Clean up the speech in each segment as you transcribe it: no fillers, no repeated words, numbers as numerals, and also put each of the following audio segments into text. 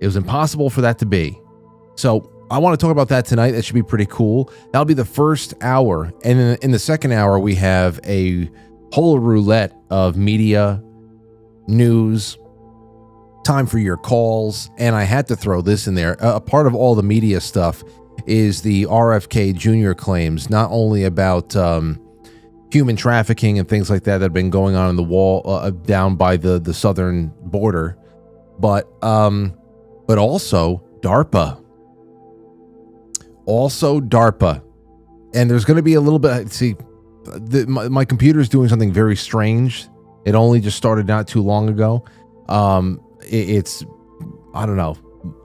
It was impossible for that to be. So I want to talk about that tonight. That should be pretty cool. That'll be the first hour. And in the second hour, we have a whole roulette of media, news, time for your calls. And I had to throw this in there. A part of all the media stuff is the RFK Jr. claims, not only about human trafficking and things like that have been going on in the wall down by the southern border, but also DARPA. Also DARPA. And there's going to be a little bit, see, my computer's doing something very strange. It only just started not too long ago. It's, I don't know,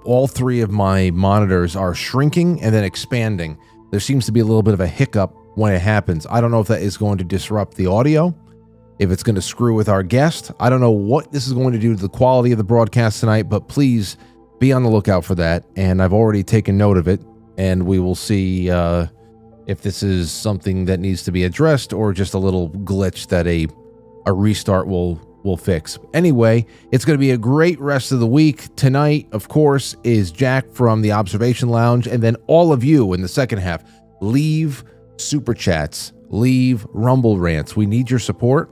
all three of my monitors are shrinking and then expanding. There seems to be a little bit of a hiccup when it happens. I don't know if that is going to disrupt the audio, if it's going to screw with our guest. I don't know what this is going to do to the quality of the broadcast tonight, but please be on the lookout for that. And I've already taken note of it, and we will see if this is something that needs to be addressed or just a little glitch that a restart will fix. Anyway, it's going to be a great rest of the week. Tonight, of course, is Jack from the Observation Lounge, and then all of you in the second half, leave super chats, leave Rumble rants. We need your support.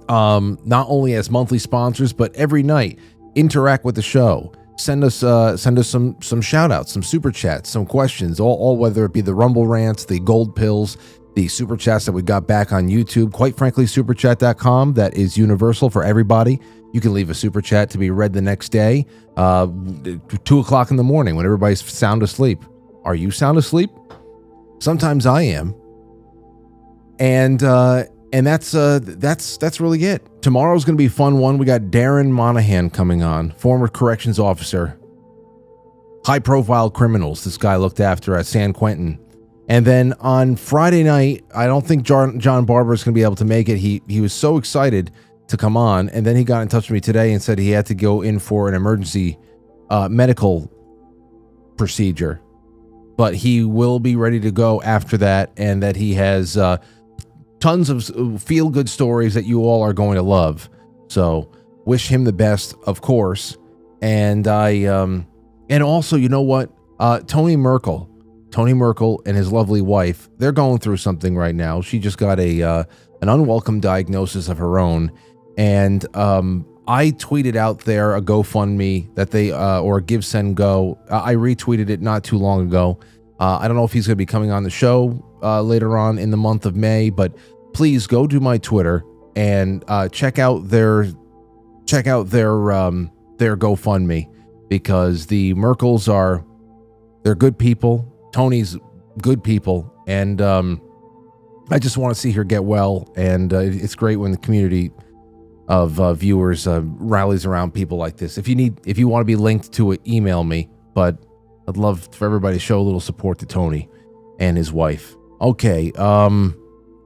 Not only as monthly sponsors, but every night, interact with the show. Send us some shout outs, some super chats, some questions, all whether it be the Rumble rants, the gold pills, the super chats that we got back on YouTube. Quite frankly, superchat.com. That is universal for everybody. You can leave a super chat to be read the next day, 2 o'clock in the morning when everybody's sound asleep. Are you sound asleep? Sometimes I am. And that's really it. Tomorrow's going to be a fun one. We got Darren Monahan coming on, former corrections officer, high profile criminals this guy looked after at San Quentin. And then on Friday night, I don't think John Barber is going to be able to make it. He was so excited to come on, and then he got in touch with me today and said he had to go in for an emergency medical procedure. But he will be ready to go after that, and that he has tons of feel-good stories that you all are going to love. So wish him the best, of course. And and also, you know what? Tony Merkel and his lovely wife, they're going through something right now. She just got an unwelcome diagnosis of her own. And I tweeted out there a GoFundMe that they, or Give, Send, Go. I retweeted it not too long ago. I don't know if he's going to be coming on the show later on in the month of May, but please go to my Twitter and check out their GoFundMe, because the Merkels they're good people. Tony's good people, and I just want to see her get well. And it's great when the community of viewers rallies around people like this. If you want to be linked to it, email me. But I'd love for everybody to show a little support to Tony and his wife. Okay,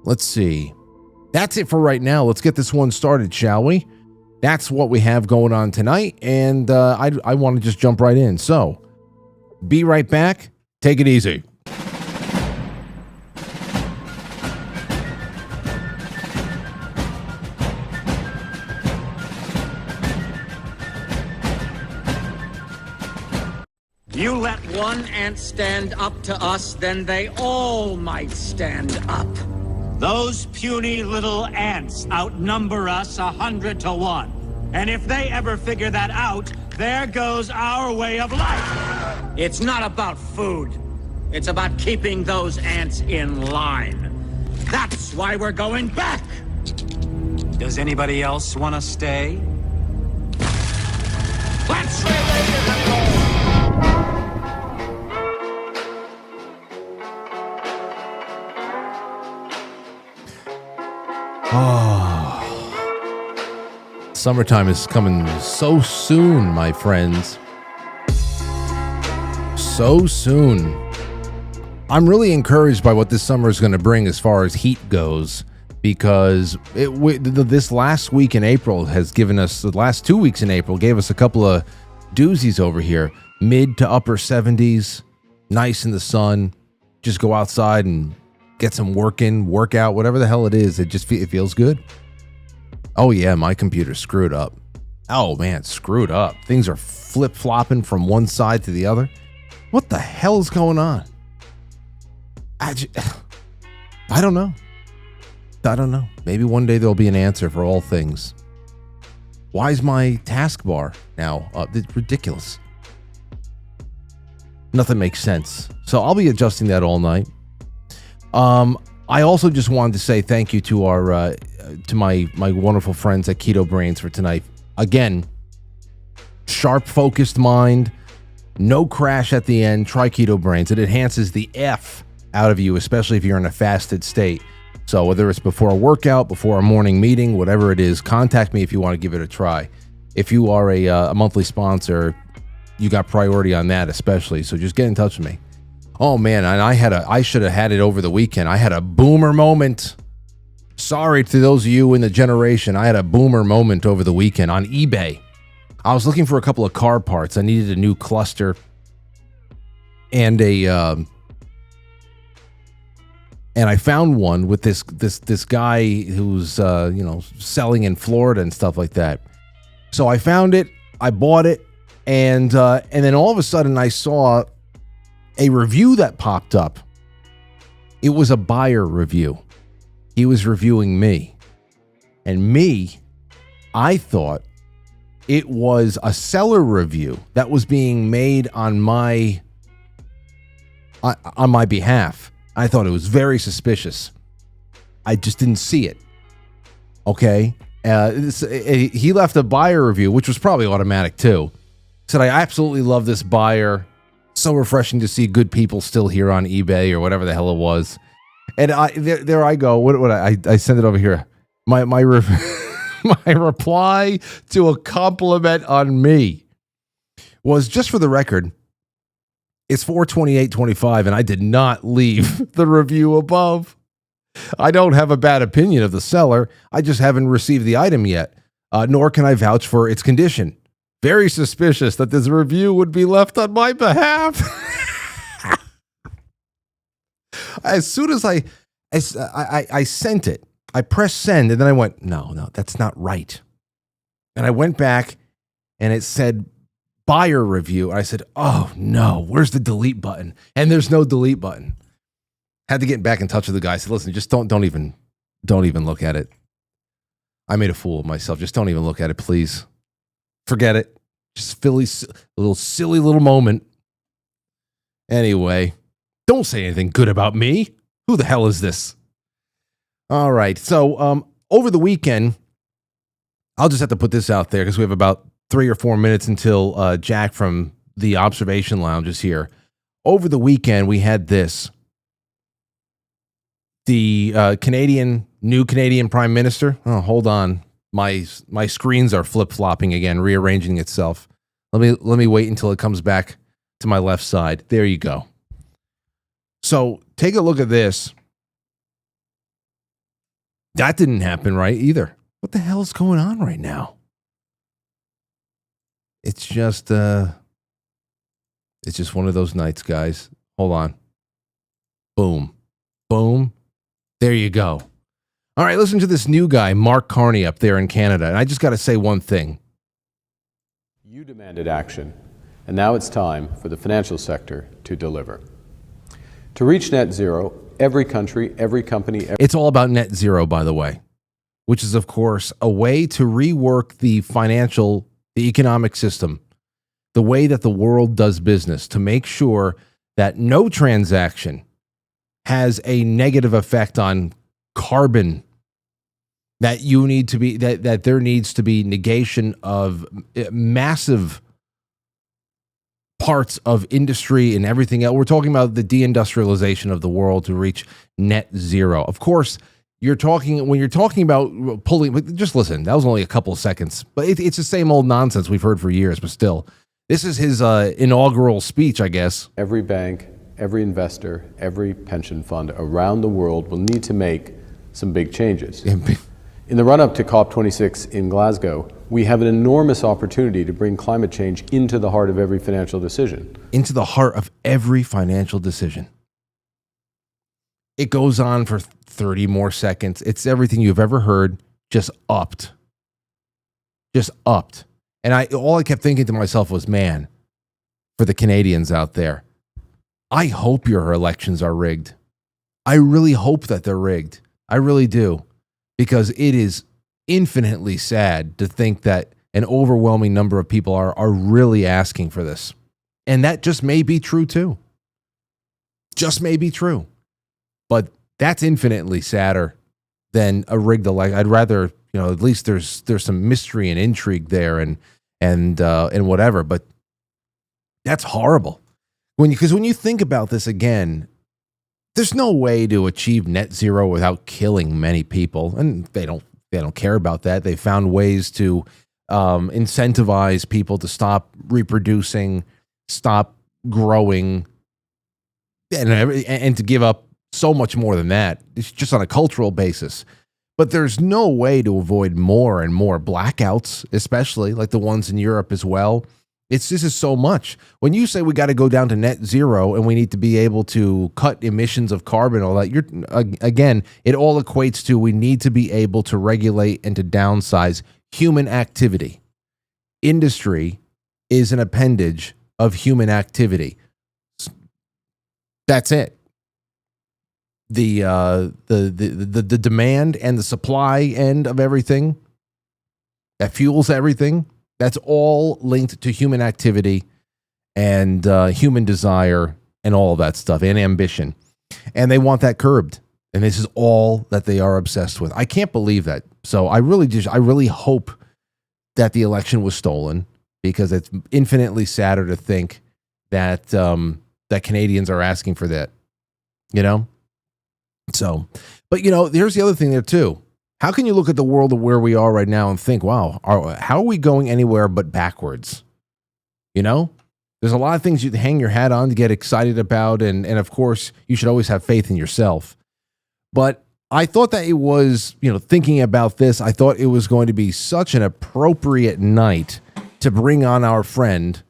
let's see. That's it for right now. Let's get this one started, shall we? That's what we have going on tonight, and I want to just jump right in. So, be right back. Take it easy. You let one ant stand up to us, then they all might stand up. Those puny little ants outnumber us 100 to 1. And if they ever figure that out, there goes our way of life. It's not about food. It's about keeping those ants in line. That's why we're going back. Does anybody else want to stay? Let's relay the goal. Oh, summertime is coming so soon, my friends. So soon. I'm really encouraged by what this summer is going to bring as far as heat goes, because this last week in April has given us, the last 2 weeks in April gave us a couple of doozies over here. Mid to upper 70s, nice in the sun. Just go outside and get some workout, whatever the hell it is. It feels good. Oh yeah, my computer's screwed up. Oh man, screwed up. Things are flip-flopping from one side to the other. What the hell is going on? I don't know. I don't know. Maybe one day there'll be an answer for all things. Why is my taskbar now up? It's ridiculous. Nothing makes sense. So I'll be adjusting that all night. I also just wanted to say thank you to our to my wonderful friends at Keto Brainz for tonight. Again, sharp, focused mind, no crash at the end. Try Keto Brainz. It enhances the F out of you, especially if you're in a fasted state. So whether it's before a workout, before a morning meeting, whatever it is, contact me if you want to give it a try. If you are a monthly sponsor, you got priority on that especially. So just get in touch with me. Oh man, and I should have had it over the weekend. I had a boomer moment. Sorry to those of you in the generation. I had a boomer moment over the weekend on eBay. I was looking for a couple of car parts. I needed a new cluster and and I found one with this guy who's selling in Florida and stuff like that. So I found it, I bought it, and then all of a sudden I saw a review that popped up. It was a buyer review. He was reviewing me. And me, I thought it was a seller review that was being made on my behalf. I thought it was very suspicious. I just didn't see it. Okay? He left a buyer review, which was probably automatic too. Said, I absolutely love this buyer. So refreshing to see good people still here on eBay or whatever the hell it was. And there I go. What I send it over here. My my reply to a compliment on me was, just for the record, it's 4/28/25, and I did not leave the review above. I don't have a bad opinion of the seller. I just haven't received the item yet, nor can I vouch for its condition. Very suspicious that this review would be left on my behalf. As soon as I sent it, I pressed send, and then I went, no, that's not right. And I went back, and it said buyer review. I said, oh no, where's the delete button? And there's no delete button. Had to get back in touch with the guy. I said, listen, just don't even look at it. I made a fool of myself. Just don't even look at it, please. Forget it. Just a little silly little moment. Anyway, don't say anything good about me. Who the hell is this? All right. So over the weekend, I'll just have to put this out there because we have about 3 or 4 minutes until Jack from the Observation Lounge is here. Over the weekend, we had this. The new Canadian Prime Minister. Oh, hold on. My screens are flip-flopping again, rearranging itself. Let me wait until it comes back to my left side. There you go. So take a look at this. That didn't happen right either. What the hell is going on right now? It's just one of those nights, guys. Hold on. Boom. Boom. There you go. All right, listen to this new guy, Mark Carney, up there in Canada. And I just got to say one thing. You demanded action, and now it's time for the financial sector to deliver. To reach net zero, every country, every company... It's all about net zero, by the way, which is, of course, a way to rework the economic system, the way that the world does business, to make sure that no transaction has a negative effect on carbon, that you need to be, that there needs to be negation of massive parts of industry and everything else. We're talking about the deindustrialization of the world to reach net zero. Of course, when you're talking about pulling, just listen, that was only a couple of seconds, but it's the same old nonsense we've heard for years, but still, this is his inaugural speech, I guess. Every bank, every investor, every pension fund around the world will need to make some big changes. In the run-up to COP26 in Glasgow, we have an enormous opportunity to bring climate change into the heart of every financial decision. Into the heart of every financial decision. It goes on for 30 more seconds. It's everything you've ever heard, just upped. Just upped. And all I kept thinking to myself was, man, for the Canadians out there, I hope your elections are rigged. I really hope that they're rigged. I really do. Because it is infinitely sad to think that an overwhelming number of people are really asking for this. And that just may be true too. Just may be true. But that's infinitely sadder than a rigged election. I'd rather, at least there's some mystery and intrigue there and whatever. But that's horrible. Because when you think about this again, there's no way to achieve net zero without killing many people, and they don't care about that. They found ways to incentivize people to stop reproducing, stop growing, and to give up so much more than that. It's just on a cultural basis. But there's no way to avoid more and more blackouts, especially like the ones in Europe as well. This is so much. When you say we got to go down to net zero and we need to be able to cut emissions of carbon, all that, again, it all equates to we need to be able to regulate and to downsize human activity. Industry is an appendage of human activity. That's it. The demand and the supply end of everything that fuels everything. That's all linked to human activity and human desire and all of that stuff and ambition. And they want that curbed. And this is all that they are obsessed with. I can't believe that. So I really hope that the election was stolen, because it's infinitely sadder to think that that Canadians are asking for that. So, but here's the other thing there too. How can you look at the world of where we are right now and think, wow, how are we going anywhere but backwards? There's a lot of things you hang your hat on to get excited about. And of course, you should always have faith in yourself. But I thought that it was, thinking about this, I thought it was going to be such an appropriate night to bring on our friend,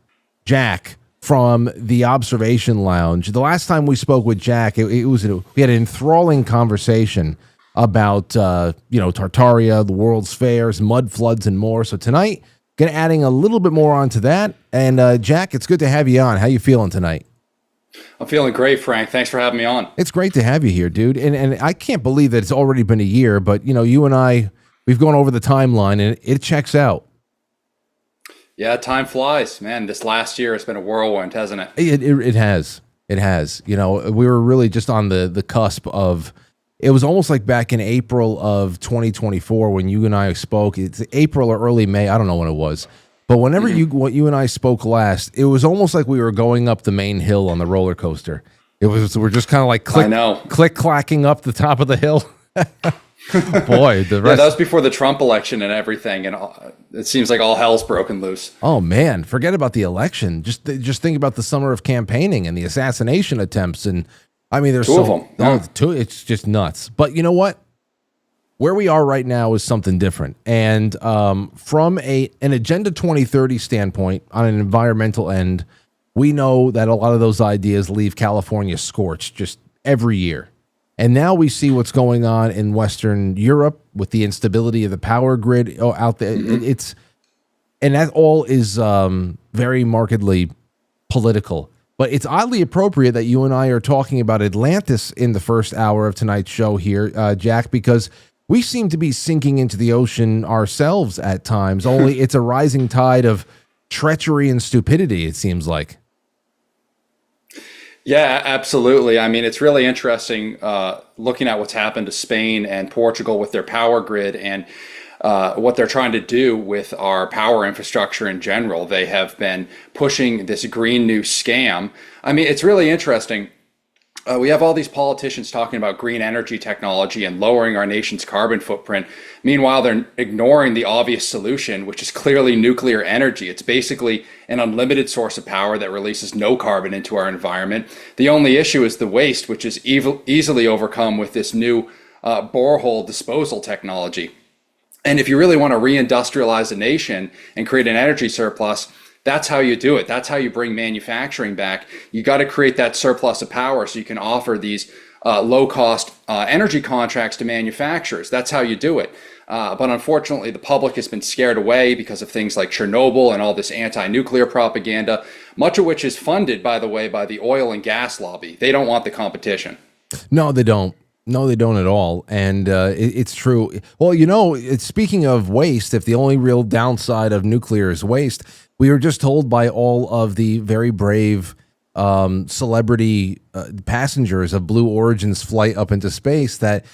Jack, from the Observation Lounge. The last time we spoke with Jack, we had an enthralling conversation about Tartaria, the World's Fairs, mud floods, and more. So tonight, gonna adding a little bit more onto that. And Jack, it's good to have you on. How you feeling tonight? I'm feeling great, Frank. Thanks for having me on. It's great to have you here, dude. And I can't believe that it's already been a year, but you and I, we've gone over the timeline and it checks out. Yeah, time flies, man. This last year has been a whirlwind, hasn't it? It has. It has. We were really just on the cusp of. It was almost like back in April of 2024 when you and I spoke. It's April or early May. I don't know when it was. But whenever you and I spoke last, it was almost like we were going up the main hill on the roller coaster. We're just kind of like click clacking up the top of the hill. Boy, the rest. Yeah, that was before the Trump election and everything, and it seems like all hell's broken loose. Oh man, forget about the election. Just think about the summer of campaigning and the assassination attempts, and I mean, there's two of them. Yeah. Two. It's just nuts. But you know what? Where we are right now is something different, and from an Agenda 2030 standpoint, on an environmental end, we know that a lot of those ideas leave California scorched just every year. And now we see what's going on in Western Europe with the instability of the power grid out there. And that all is very markedly political. But it's oddly appropriate that you and I are talking about Atlantis in the first hour of tonight's show here, Jack, because we seem to be sinking into the ocean ourselves at times. Only it's a rising tide of treachery and stupidity, it seems like. Yeah, absolutely. I mean, it's really interesting looking at what's happened to Spain and Portugal with their power grid and what they're trying to do with our power infrastructure in general. They have been pushing this green new scam. I mean, it's really interesting. We have all these politicians talking about green energy technology and lowering our nation's carbon footprint. Meanwhile, they're ignoring the obvious solution, which is clearly nuclear energy. It's basically an unlimited source of power that releases no carbon into our environment. The only issue is the waste, which is easily overcome with this new borehole disposal technology. And if you really want to reindustrialize a nation and create an energy surplus, that's how you do it. That's how you bring manufacturing back. You got to create that surplus of power so you can offer these low-cost energy contracts to manufacturers. That's how you do it. But unfortunately, the public has been scared away because of things like Chernobyl and all this anti-nuclear propaganda, much of which is funded, by the way, by the oil and gas lobby. They don't want the competition. No, they don't. No, they don't at all. And it's true. Well, you know, speaking of waste, if the only real downside of nuclear is waste, we were just told by all of the very brave celebrity passengers of Blue Origin's flight up into space that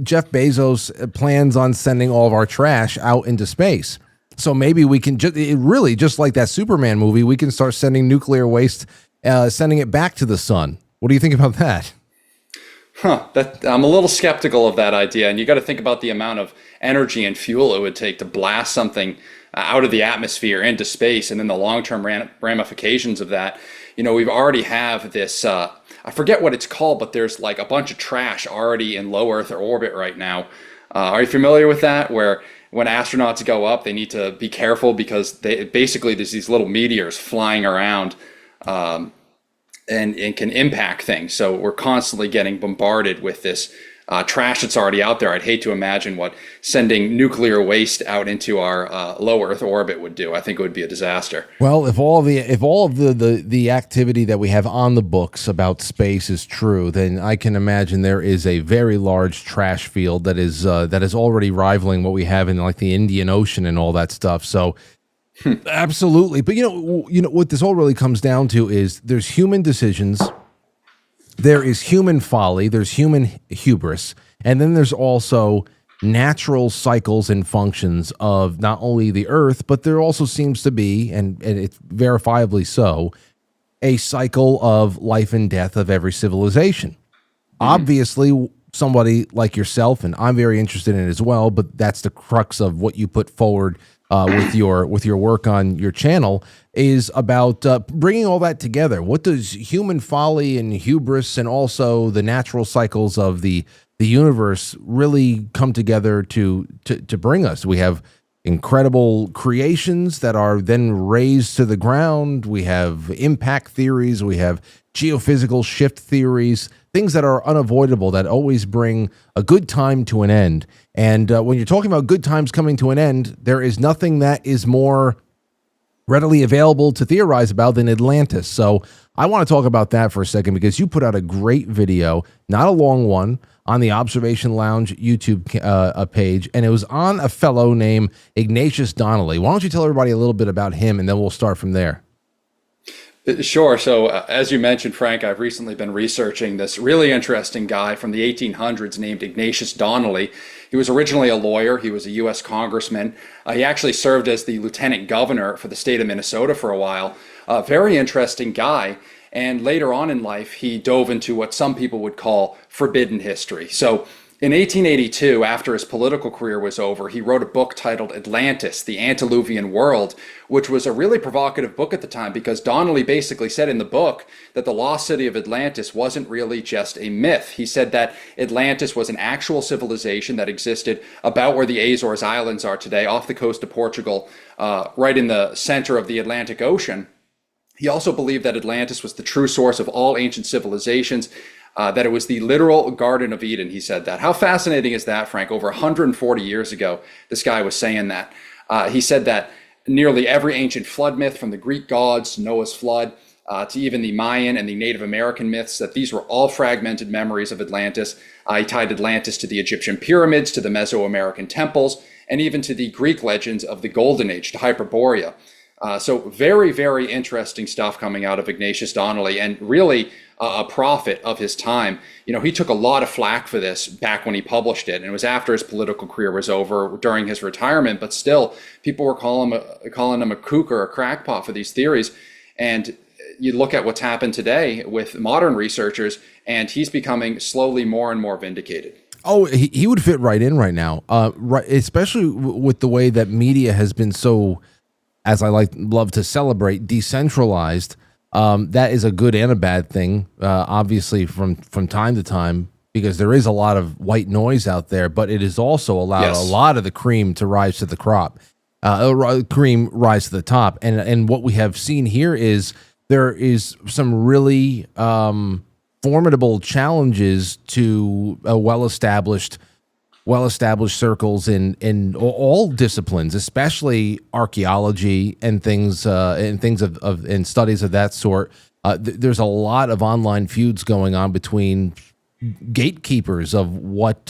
Jeff Bezos plans on sending all of our trash out into space. So maybe we can just like that Superman movie, we can start sending nuclear waste, sending it back to the sun. What do you think about that? I'm a little skeptical of that idea. And you got to think about the amount of energy and fuel it would take to blast something out of the atmosphere into space, and then the long-term ramifications of that. You know, we've already have this, I forget what it's called, but there's like a bunch of trash already in low Earth orbit right now. Are you familiar with that? Where when astronauts go up, they need to be careful because basically there's these little meteors flying around and can impact things. So we're constantly getting bombarded with this trash that's already out there. I'd hate to imagine what sending nuclear waste out into our low Earth orbit would do. I think it would be a disaster. Well, if all of the activity that we have on the books about space is true, then I can imagine there is a very large trash field that is already rivaling what we have in like the Indian Ocean and all that stuff. So absolutely. But you know what this all really comes down to is there's human decisions. There is human folly, there's human hubris, and then there's also natural cycles and functions of not only the Earth, but there also seems to be, and it's verifiably so, a cycle of life and death of every civilization. Obviously, somebody like yourself, and I'm very interested in it as well, but that's the crux of what you put forward with your work on your channel, is about bringing all that together. What does human folly and hubris and also the natural cycles of the universe really come together to bring us? We have incredible creations that are then razed to the ground. We have impact theories. We have geophysical shift theories, things that are unavoidable that always bring a good time to an end. And when you're talking about good times coming to an end, there is nothing that is more readily available to theorize about than Atlantis. So I want to talk about that for a second because you put out a great video, not a long one, on the Observation Lounge YouTube page, and it was on a fellow named Ignatius Donnelly. Why don't you tell everybody a little bit about him, and then we'll start from there. Sure. So as you mentioned, Frank, I've recently been researching this really interesting guy from the 1800s named Ignatius Donnelly. He was originally a lawyer. He was a U.S. congressman. He actually served as the lieutenant governor for the state of Minnesota for a while. Very interesting guy. And later on in life, he dove into what some people would call forbidden history. So in 1882, after his political career was over, he wrote a book titled Atlantis, the Antediluvian World, which was a really provocative book at the time because Donnelly basically said in the book that the lost city of Atlantis wasn't really just a myth. He said that Atlantis was an actual civilization that existed about where the Azores Islands are today, off the coast of Portugal, right in the center of the Atlantic Ocean. He also believed that Atlantis was the true source of all ancient civilizations, that it was the literal Garden of Eden. He said that. How fascinating is that, Frank? Over 140 years ago, this guy was saying that. He said that nearly every ancient flood myth, from the Greek gods, Noah's flood, to even the Mayan and the Native American myths, that these were all fragmented memories of Atlantis. He tied Atlantis to the Egyptian pyramids, to the Mesoamerican temples, and even to the Greek legends of the Golden Age, to Hyperborea. So very, very interesting stuff coming out of Ignatius Donnelly, and really a prophet of his time. You know, he took a lot of flack for this back when he published it, and it was after his political career was over, during his retirement, but still people were calling him a kook or a crackpot for these theories. And you look at what's happened today with modern researchers, and he's becoming slowly more and more vindicated. Oh, he would fit right in right now, right, especially with the way that media has been so, as I love to celebrate, decentralized. That is a good and a bad thing, obviously, from time to time, because there is a lot of white noise out there, but it has also allowed a lot of the cream to rise to the cream rise to the top. And what we have seen here is there is some really formidable challenges to well-established circles in all disciplines, especially archaeology and things and studies of that sort. There's a lot of online feuds going on between gatekeepers of what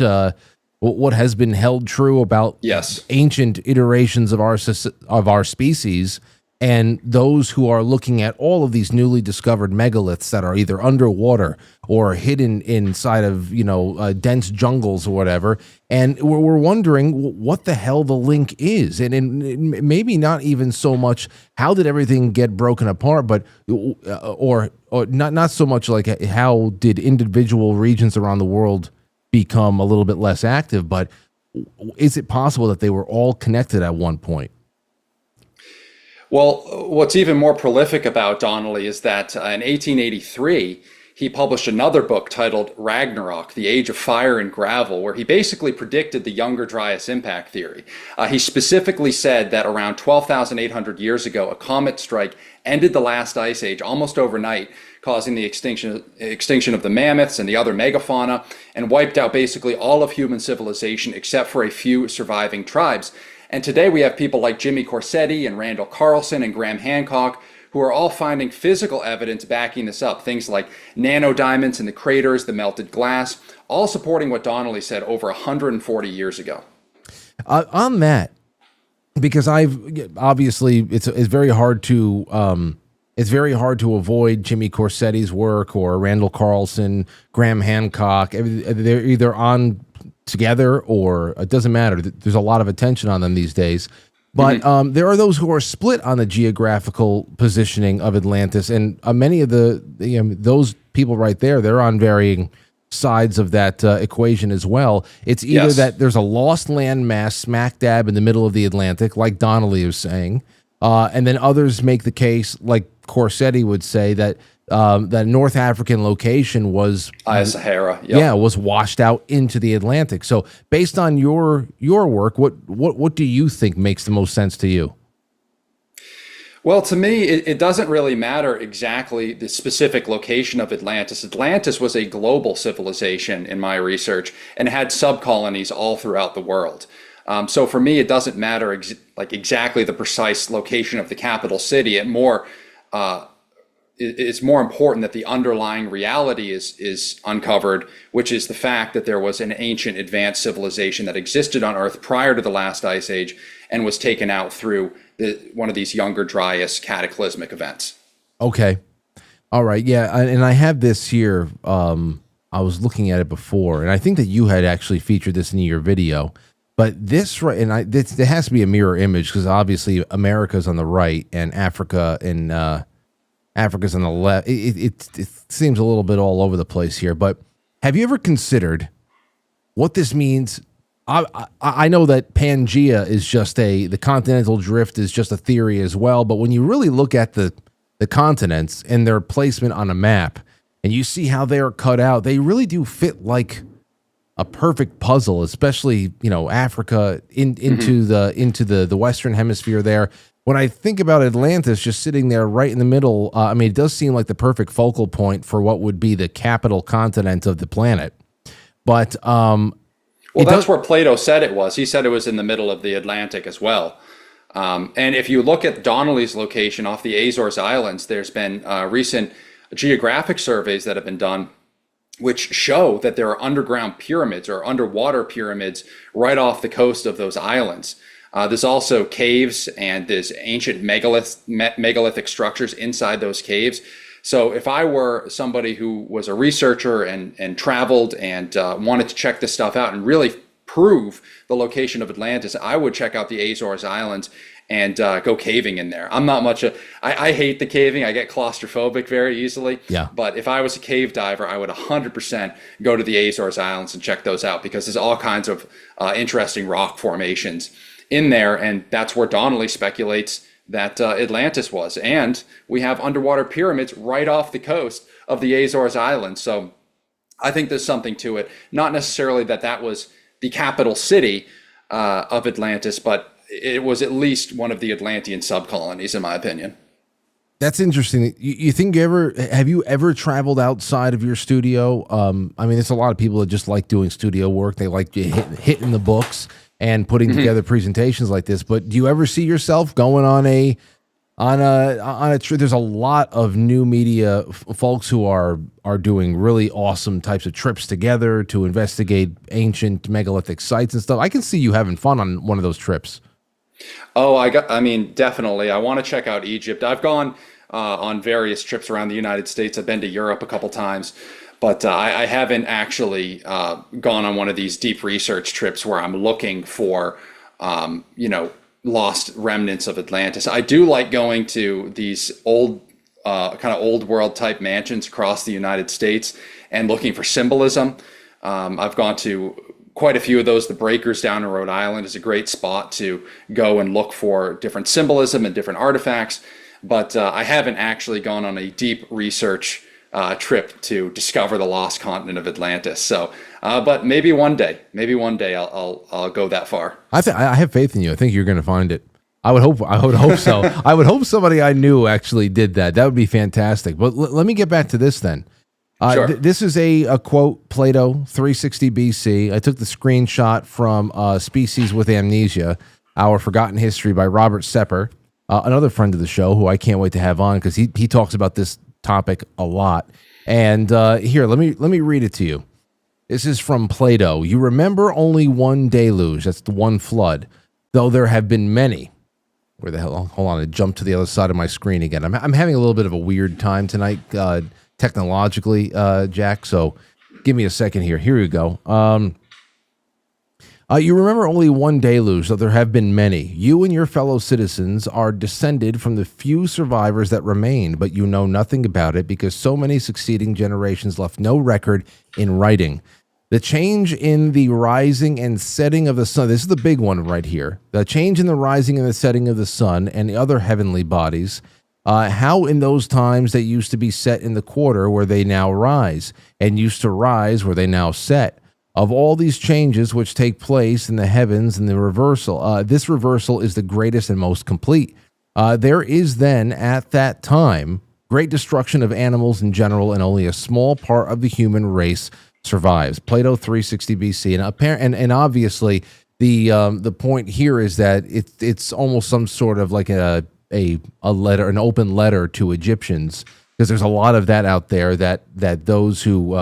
has been held true about ancient iterations of our species, and those who are looking at all of these newly discovered megaliths that are either underwater or hidden inside of dense jungles or whatever. And we're wondering what the hell the link is, and maybe not even so much how did everything get broken apart, but or not so much like how did individual regions around the world become a little bit less active, but is it possible that they were all connected at one point? Well, what's even more prolific about Donnelly is that in 1883, he published another book titled Ragnarok, The Age of Fire and Gravel, where he basically predicted the Younger Dryas impact theory. He specifically said that around 12,800 years ago, a comet strike ended the last ice age almost overnight, causing the extinction of the mammoths and the other megafauna, and wiped out basically all of human civilization except for a few surviving tribes. And today we have people like Jimmy Corsetti and Randall Carlson and Graham Hancock, who are all finding physical evidence backing this up. Things like nanodiamonds in the craters, the melted glass, all supporting what Donnelly said over 140 years ago. On that, because obviously it's very hard to avoid Jimmy Corsetti's work or Randall Carlson, Graham Hancock. They're either on together or it doesn't matter. There's a lot of attention on them these days. But there are those who are split on the geographical positioning of Atlantis, and many of those people right there, they're on varying sides of that equation as well. It's either that there's a lost land mass smack dab in the middle of the Atlantic, like Donnelly was saying, and then others make the case, like Corsetti would say, that that North African location was Sahara, was washed out into the Atlantic. So, based on your work, what do you think makes the most sense to you? Well, to me, it doesn't really matter exactly the specific location of Atlantis. Atlantis was a global civilization in my research and had subcolonies all throughout the world. So for me, it doesn't matter exactly the precise location of the capital city. It's more important that the underlying reality is uncovered, which is the fact that there was an ancient advanced civilization that existed on Earth prior to the last ice age and was taken out through one of these Younger Dryas cataclysmic events. Okay. All right. Yeah. And I have this here. I was looking at it before, and I think that you had actually featured this in your video. But this, right, and there has to be a mirror image because obviously America's on the right and Africa's on the left. It seems a little bit all over the place here. But have you ever considered what this means? I know that Pangea is just the continental drift is just a theory as well. But when you really look at the continents and their placement on a map, and you see how they are cut out, they really do fit like a perfect puzzle, especially Africa into the Western Hemisphere there. When I think about Atlantis just sitting there right in the middle, it does seem like the perfect focal point for what would be the capital continent of the planet. But that's where Plato said it was. He said it was in the middle of the Atlantic as well. And if you look at Donnelly's location off the Azores Islands, there's been recent geographic surveys that have been done which show that there are underground pyramids or underwater pyramids right off the coast of those islands. There's also caves and there's ancient megalithic structures inside those caves. So if I were somebody who was a researcher and traveled and wanted to check this stuff out and really prove the location of Atlantis, I would check out the Azores Islands and go caving in there. I'm not much I hate the caving. I get claustrophobic very easily. Yeah. But if I was a cave diver, I would 100% go to the Azores Islands and check those out because there's all kinds of interesting rock formations in there. And that's where Donnelly speculates that Atlantis was. And we have underwater pyramids right off the coast of the Azores Islands. So I think there's something to it. Not necessarily that was the capital city of Atlantis, but it was at least one of the Atlantean subcolonies, in my opinion. That's interesting. You think have you ever traveled outside of your studio? I mean, there's a lot of people that just like doing studio work. They like hitting the books and putting together presentations like this. But do you ever see yourself going on a trip? There's a lot of new media folks who are doing really awesome types of trips together to investigate ancient megalithic sites and stuff. I can see you having fun on one of those trips. Oh, I mean, definitely. I want to check out Egypt. I've gone on various trips around the United States. I've been to Europe a couple times, but I haven't actually gone on one of these deep research trips where I'm looking for, lost remnants of Atlantis. I do like going to these old, kind of old world type mansions across the United States and looking for symbolism. I've gone to quite a few of those. The Breakers down in Rhode Island is a great spot to go and look for different symbolism and different artifacts. But I haven't actually gone on a deep research trip to discover the lost continent of Atlantis. So, but maybe one day I'll go that far. I have faith in you. I think you're going to find it. I would hope so. I would hope somebody I knew actually did that. That would be fantastic. But let me get back to this then. Sure. This is a quote, Plato, 360 BC. I took the screenshot from Species with Amnesia, Our Forgotten History by Robert Sepper, another friend of the show who I can't wait to have on because he talks about this topic a lot. And here, let me read it to you. This is from Plato. You remember only one deluge, that's the one flood, though there have been many. Where the hell? Hold on, I jumped to the other side of my screen again. I'm having a little bit of a weird time tonight, technologically, Jack. So give me a second here. Here you go. You remember only one deluge, though there have been many. You and your fellow citizens are descended from the few survivors that remained, but you know nothing about it because so many succeeding generations left no record in writing. The change in the rising and setting of the sun, this is the big one right here. The change in the rising and the setting of the sun and the other heavenly bodies, how in those times they used to be set in the quarter where they now rise, and used to rise where they now set. Of all these changes which take place in the heavens and the reversal, this reversal is the greatest and most complete. There is then at that time great destruction of animals in general, and only a small part of the human race survives. Plato 360 BC, and obviously the point here is that it's almost some sort of like a letter, an open letter to Egyptians, because there's a lot of that out there that those who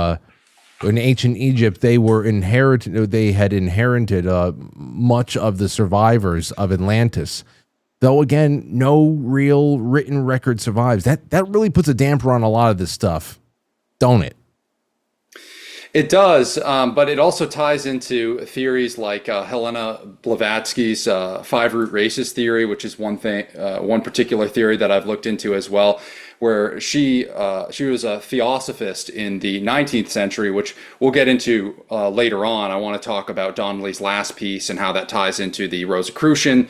in ancient Egypt they had inherited much of the survivors of Atlantis. Though again, no real written record survives. That really puts a damper on a lot of this stuff, don't it? It does, but it also ties into theories like Helena Blavatsky's 5 root races theory, which is one particular theory that I've looked into as well, where she was a theosophist in the 19th century, which we'll get into later on. I want to talk about Donnelly's last piece and how that ties into the Rosicrucian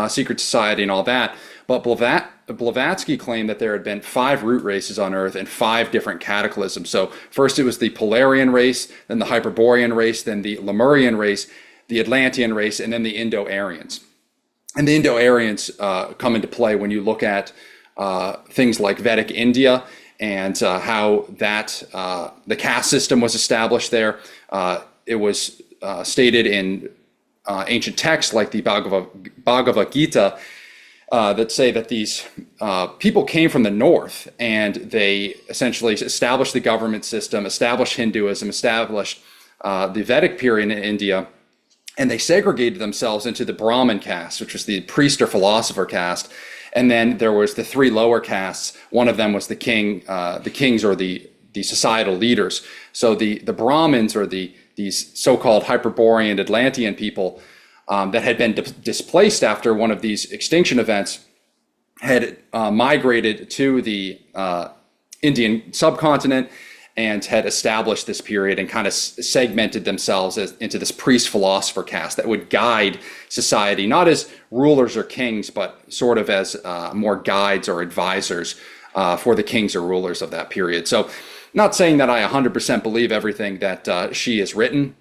secret society and all that. But Blavatsky claimed that there had been 5 root races on Earth and 5 different cataclysms. So first it was the Polarian race, then the Hyperborean race, then the Lemurian race, the Atlantean race, and then the Indo-Aryans. And the Indo-Aryans come into play when you look at things like Vedic India and how that the caste system was established there. It was stated in ancient texts like the Bhagavad Gita that say that these people came from the north and they essentially established the government system, established Hinduism, established the Vedic period in India, and they segregated themselves into the Brahmin caste, which was the priest or philosopher caste. And then there was the 3 lower castes. One of them was the kings or the societal leaders. So the Brahmins, or these so-called Hyperborean Atlantean people that had been displaced after one of these extinction events, had migrated to the Indian subcontinent and had established this period and kind of segmented themselves into this priest-philosopher caste that would guide society, not as rulers or kings, but sort of as more guides or advisors for the kings or rulers of that period. So not saying that I 100% believe everything that she has written,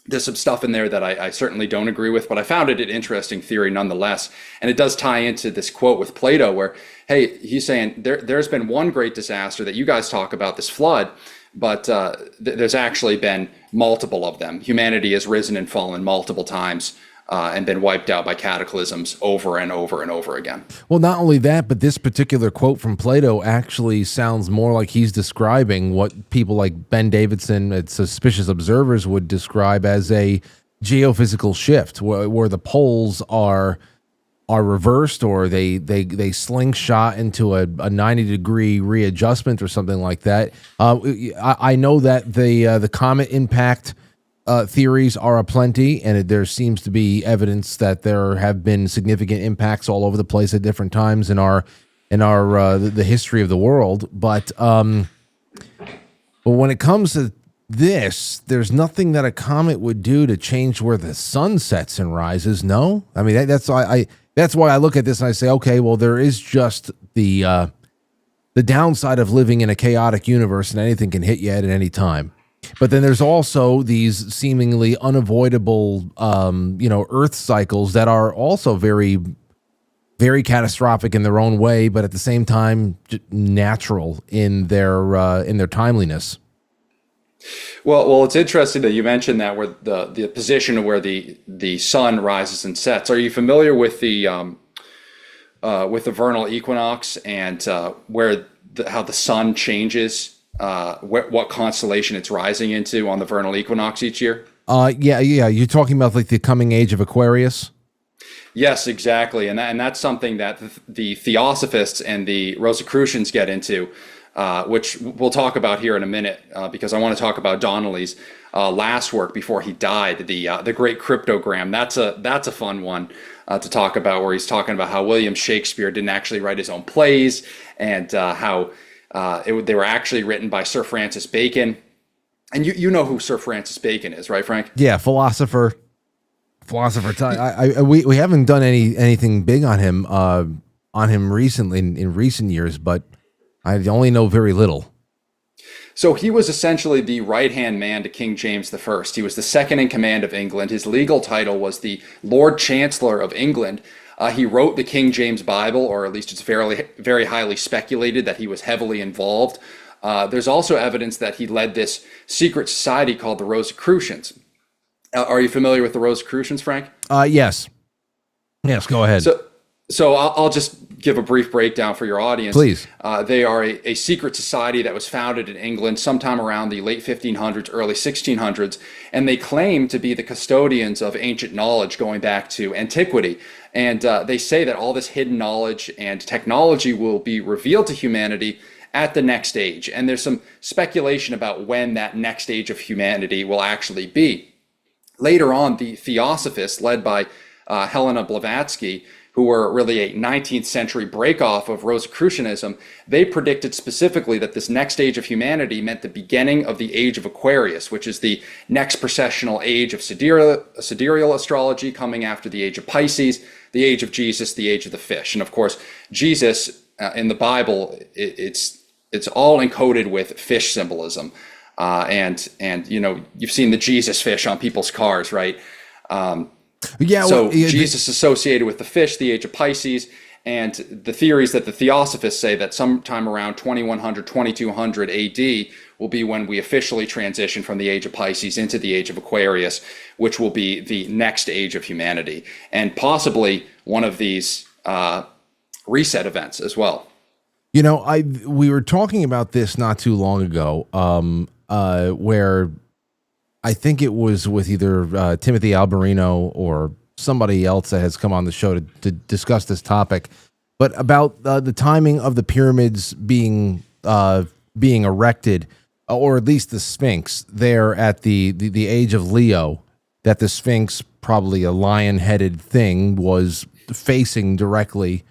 There's some stuff in there that I certainly don't agree with, but I found it an interesting theory nonetheless. And it does tie into this quote with Plato where, hey, he's saying there's been one great disaster that you guys talk about, this flood, but there's actually been multiple of them. Humanity has risen and fallen multiple times and been wiped out by cataclysms over and over and over again. Well, not only that, but this particular quote from Plato actually sounds more like he's describing what people like Ben Davidson at Suspicious Observers would describe as a geophysical shift, where the poles are reversed, or they slingshot into a 90-degree readjustment or something like that. I know that the comet impact theories are aplenty, and there seems to be evidence that there have been significant impacts all over the place at different times in the history of the world. But when it comes to this, there's nothing that a comet would do to change where the sun sets and rises. No, I mean that's why I look at this and I say, okay, well, there is just the downside of living in a chaotic universe, and anything can hit you at any time. But then there's also these seemingly unavoidable, Earth cycles that are also very, very catastrophic in their own way, but at the same time, natural in their timeliness. Well, it's interesting that you mentioned that where the position where the sun rises and sets. Are you familiar with the vernal equinox and how the sun changes? What constellation it's rising into on the vernal equinox each year? Yeah. You're talking about like the coming age of Aquarius? Yes, exactly. And that's something that the Theosophists and the Rosicrucians get into, which we'll talk about here in a minute, because I want to talk about Donnelly's last work before he died, the Great Cryptogram. That's a fun one to talk about, where he's talking about how William Shakespeare didn't actually write his own plays, and how they were actually written by Sir Francis Bacon. And you know who Sir Francis Bacon is, right, Frank? Yeah, philosopher. We haven't done anything big on him recently in recent years, but I only know very little. So he was essentially the right-hand man to King James I. He was the second in command of England. His legal title was the Lord Chancellor of England. He wrote the King James Bible, or at least it's very, very highly speculated that he was heavily involved. There's also evidence that he led this secret society called the Rosicrucians. Are you familiar with the Rosicrucians, Frank? Yes. Yes, go ahead. So I'll just give a brief breakdown for your audience. Please. They are a secret society that was founded in England sometime around the late 1500s, early 1600s, and they claim to be the custodians of ancient knowledge going back to antiquity. And they say that all this hidden knowledge and technology will be revealed to humanity at the next age. And there's some speculation about when that next age of humanity will actually be. Later on, the Theosophists, led by Helena Blavatsky, who were really a 19th century breakoff of Rosicrucianism, they predicted specifically that this next age of humanity meant the beginning of the age of Aquarius, which is the next processional age of sidereal astrology, coming after the age of Pisces, the age of Jesus, the age of the fish. And of course, Jesus in the Bible, it's all encoded with fish symbolism. And you've seen the Jesus fish on people's cars, right? Jesus associated with the fish, the age of Pisces, and the theories that the Theosophists say that sometime around 2100, 2200 AD will be when we officially transition from the age of Pisces into the age of Aquarius, which will be the next age of humanity, and possibly one of these reset events as well. We were talking about this not too long ago, where I think it was with either Timothy Alberino or somebody else that has come on the show to discuss this topic, but about the timing of the pyramids being erected, or at least the Sphinx there at the age of Leo, that the Sphinx, probably a lion-headed thing, was facing directly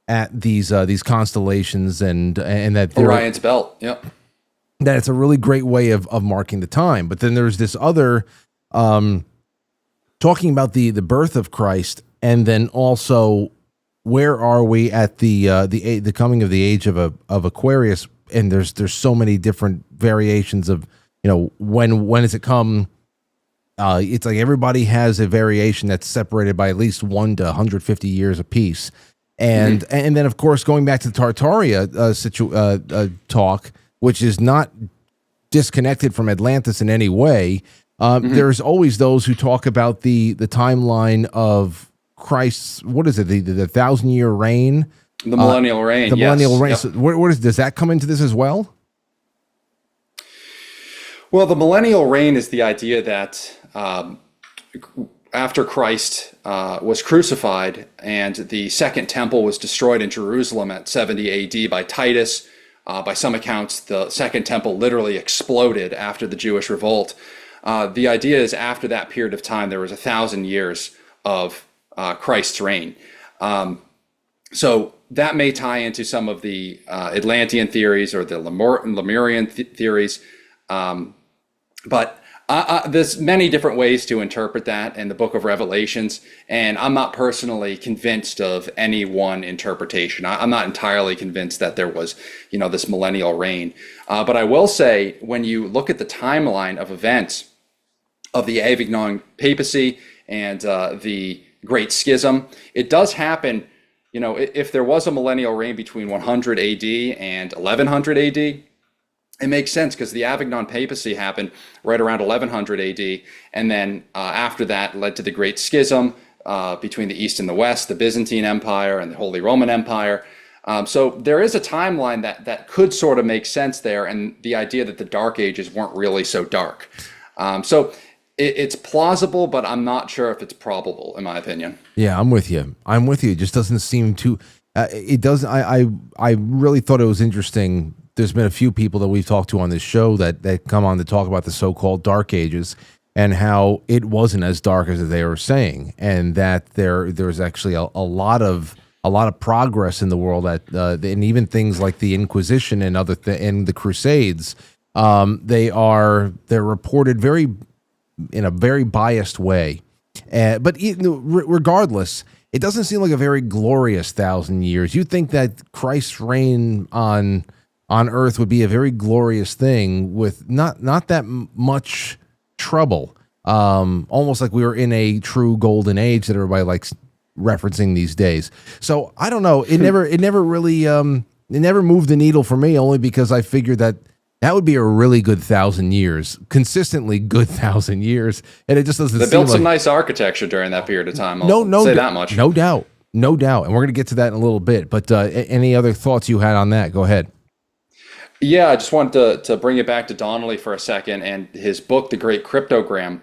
at these constellations, and that Orion's belt. Yep. That it's a really great way of marking the time. But then there's this other talking about the birth of Christ, and then also where are we at the coming of the age of Aquarius? And there's so many different variations of when does it come It's like everybody has a variation that's separated by at least 1 to 150 years apiece. And and then, of course, going back to the Tartaria talk, which is not disconnected from Atlantis in any way, there's always those who talk about the timeline of Christ's, what is it, the 1,000-year reign? The millennial reign, The millennial reign. Yep. So does that come into this as well? Well, the millennial reign is the idea that after Christ was crucified and the second temple was destroyed in Jerusalem at 70 AD by Titus, by some accounts, the second temple literally exploded after the Jewish revolt. The idea is after that period of time, there was 1,000 years of Christ's reign. So that may tie into some of the Atlantean theories or the Lemurian theories. But there's many different ways to interpret that in the book of Revelations, and I'm not personally convinced of any one interpretation. I'm not entirely convinced that there was, this millennial reign. But I will say, when you look at the timeline of events of the Avignon papacy and the Great Schism, it does happen, if there was a millennial reign between 100 AD and 1100 AD, it makes sense because the Avignon papacy happened right around 1100 AD, and then after that led to the Great Schism between the East and the West, the Byzantine Empire and the Holy Roman Empire. So there is a timeline that could sort of make sense there, and the idea that the Dark Ages weren't really so dark. So it's plausible, but I'm not sure if it's probable, in my opinion. Yeah, I'm with you. It just doesn't seem to. It doesn't. I really thought it was interesting. There's been a few people that we've talked to on this show that come on to talk about the so-called Dark Ages and how it wasn't as dark as they were saying, and that there's actually a lot of progress in the world and even things like the Inquisition and and the Crusades, they're reported in a very biased way, but regardless, it doesn't seem like a very glorious 1,000 years. You'd think that Christ's reign on Earth would be a very glorious thing with not that much trouble. Almost like we were in a true golden age that everybody likes referencing these days. So I don't know. It never really it never moved the needle for me, only because I figured that would be a really good 1,000 years, consistently good 1,000 years, and it just doesn't. They built some nice architecture during that period of time. I'll say that much. No doubt, and we're going to get to that in a little bit. But any other thoughts you had on that? Go ahead. Yeah, I just wanted to bring it back to Donnelly for a second and his book, The Great Cryptogram.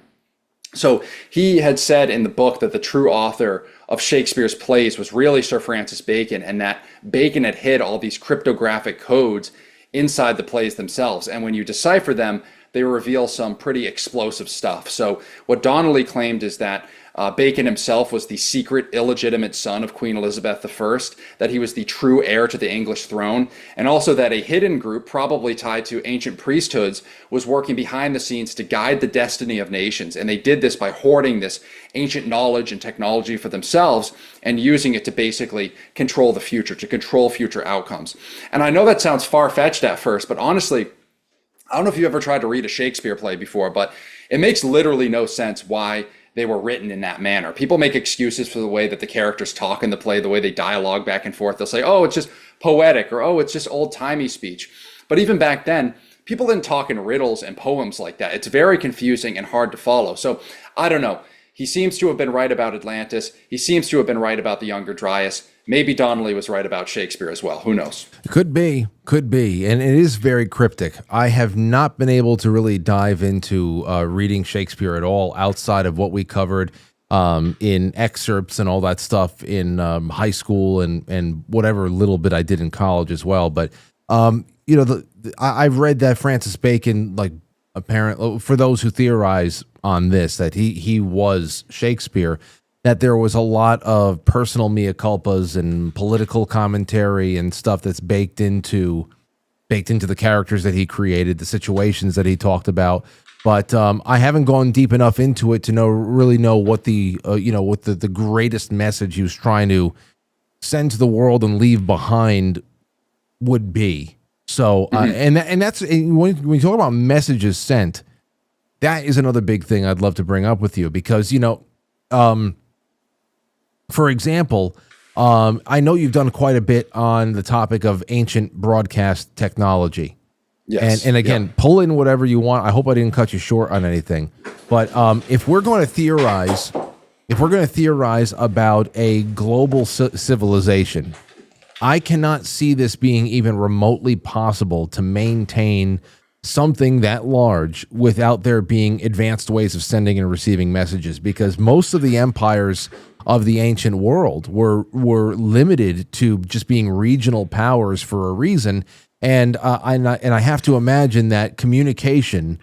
So he had said in the book that the true author of Shakespeare's plays was really Sir Francis Bacon, and that Bacon had hid all these cryptographic codes inside the plays themselves. And when you decipher them, they reveal some pretty explosive stuff. So what Donnelly claimed is that Bacon himself was the secret illegitimate son of Queen Elizabeth I, that he was the true heir to the English throne, and also that a hidden group, probably tied to ancient priesthoods, was working behind the scenes to guide the destiny of nations. And they did this by hoarding this ancient knowledge and technology for themselves and using it to basically control the future, to control future outcomes. And I know that sounds far-fetched at first, but honestly, I don't know if you ever tried to read a Shakespeare play before, but it makes literally no sense why they were written in that manner. People make excuses for the way that the characters talk in the play, the way they dialogue back and forth. They'll say, oh, it's just poetic, or oh, it's just old-timey speech. But even back then, people didn't talk in riddles and poems like that. It's very confusing and hard to follow. So I don't know. He seems to have been right about Atlantis. He seems to have been right about the Younger Dryas. Maybe Donnelly was right about Shakespeare as well. Who knows? Could be. And it is very cryptic. I have not been able to really dive into reading Shakespeare at all outside of what we covered in excerpts and all that stuff in high school and whatever little bit I did in college as well. But, I've read that Francis Bacon, like, apparently, for those who theorize on this, that he was Shakespeare, that there was a lot of personal mea culpas and political commentary and stuff that's baked into the characters that he created, the situations that he talked about. But I haven't gone deep enough into it to really know what the greatest message he was trying to send to the world and leave behind would be. So and that's when you talk about messages sent. that is another big thing I'd love to bring up with you because, for example, I know you've done quite a bit on the topic of ancient broadcast technology. Yes. And again, pull in whatever you want. I hope I didn't cut you short on anything. But if we're going to theorize about a global civilization, I cannot see this being even remotely possible to maintain something that large without there being advanced ways of sending and receiving messages, because most of the empires of the ancient world were limited to just being regional powers for a reason. And I have to imagine that communication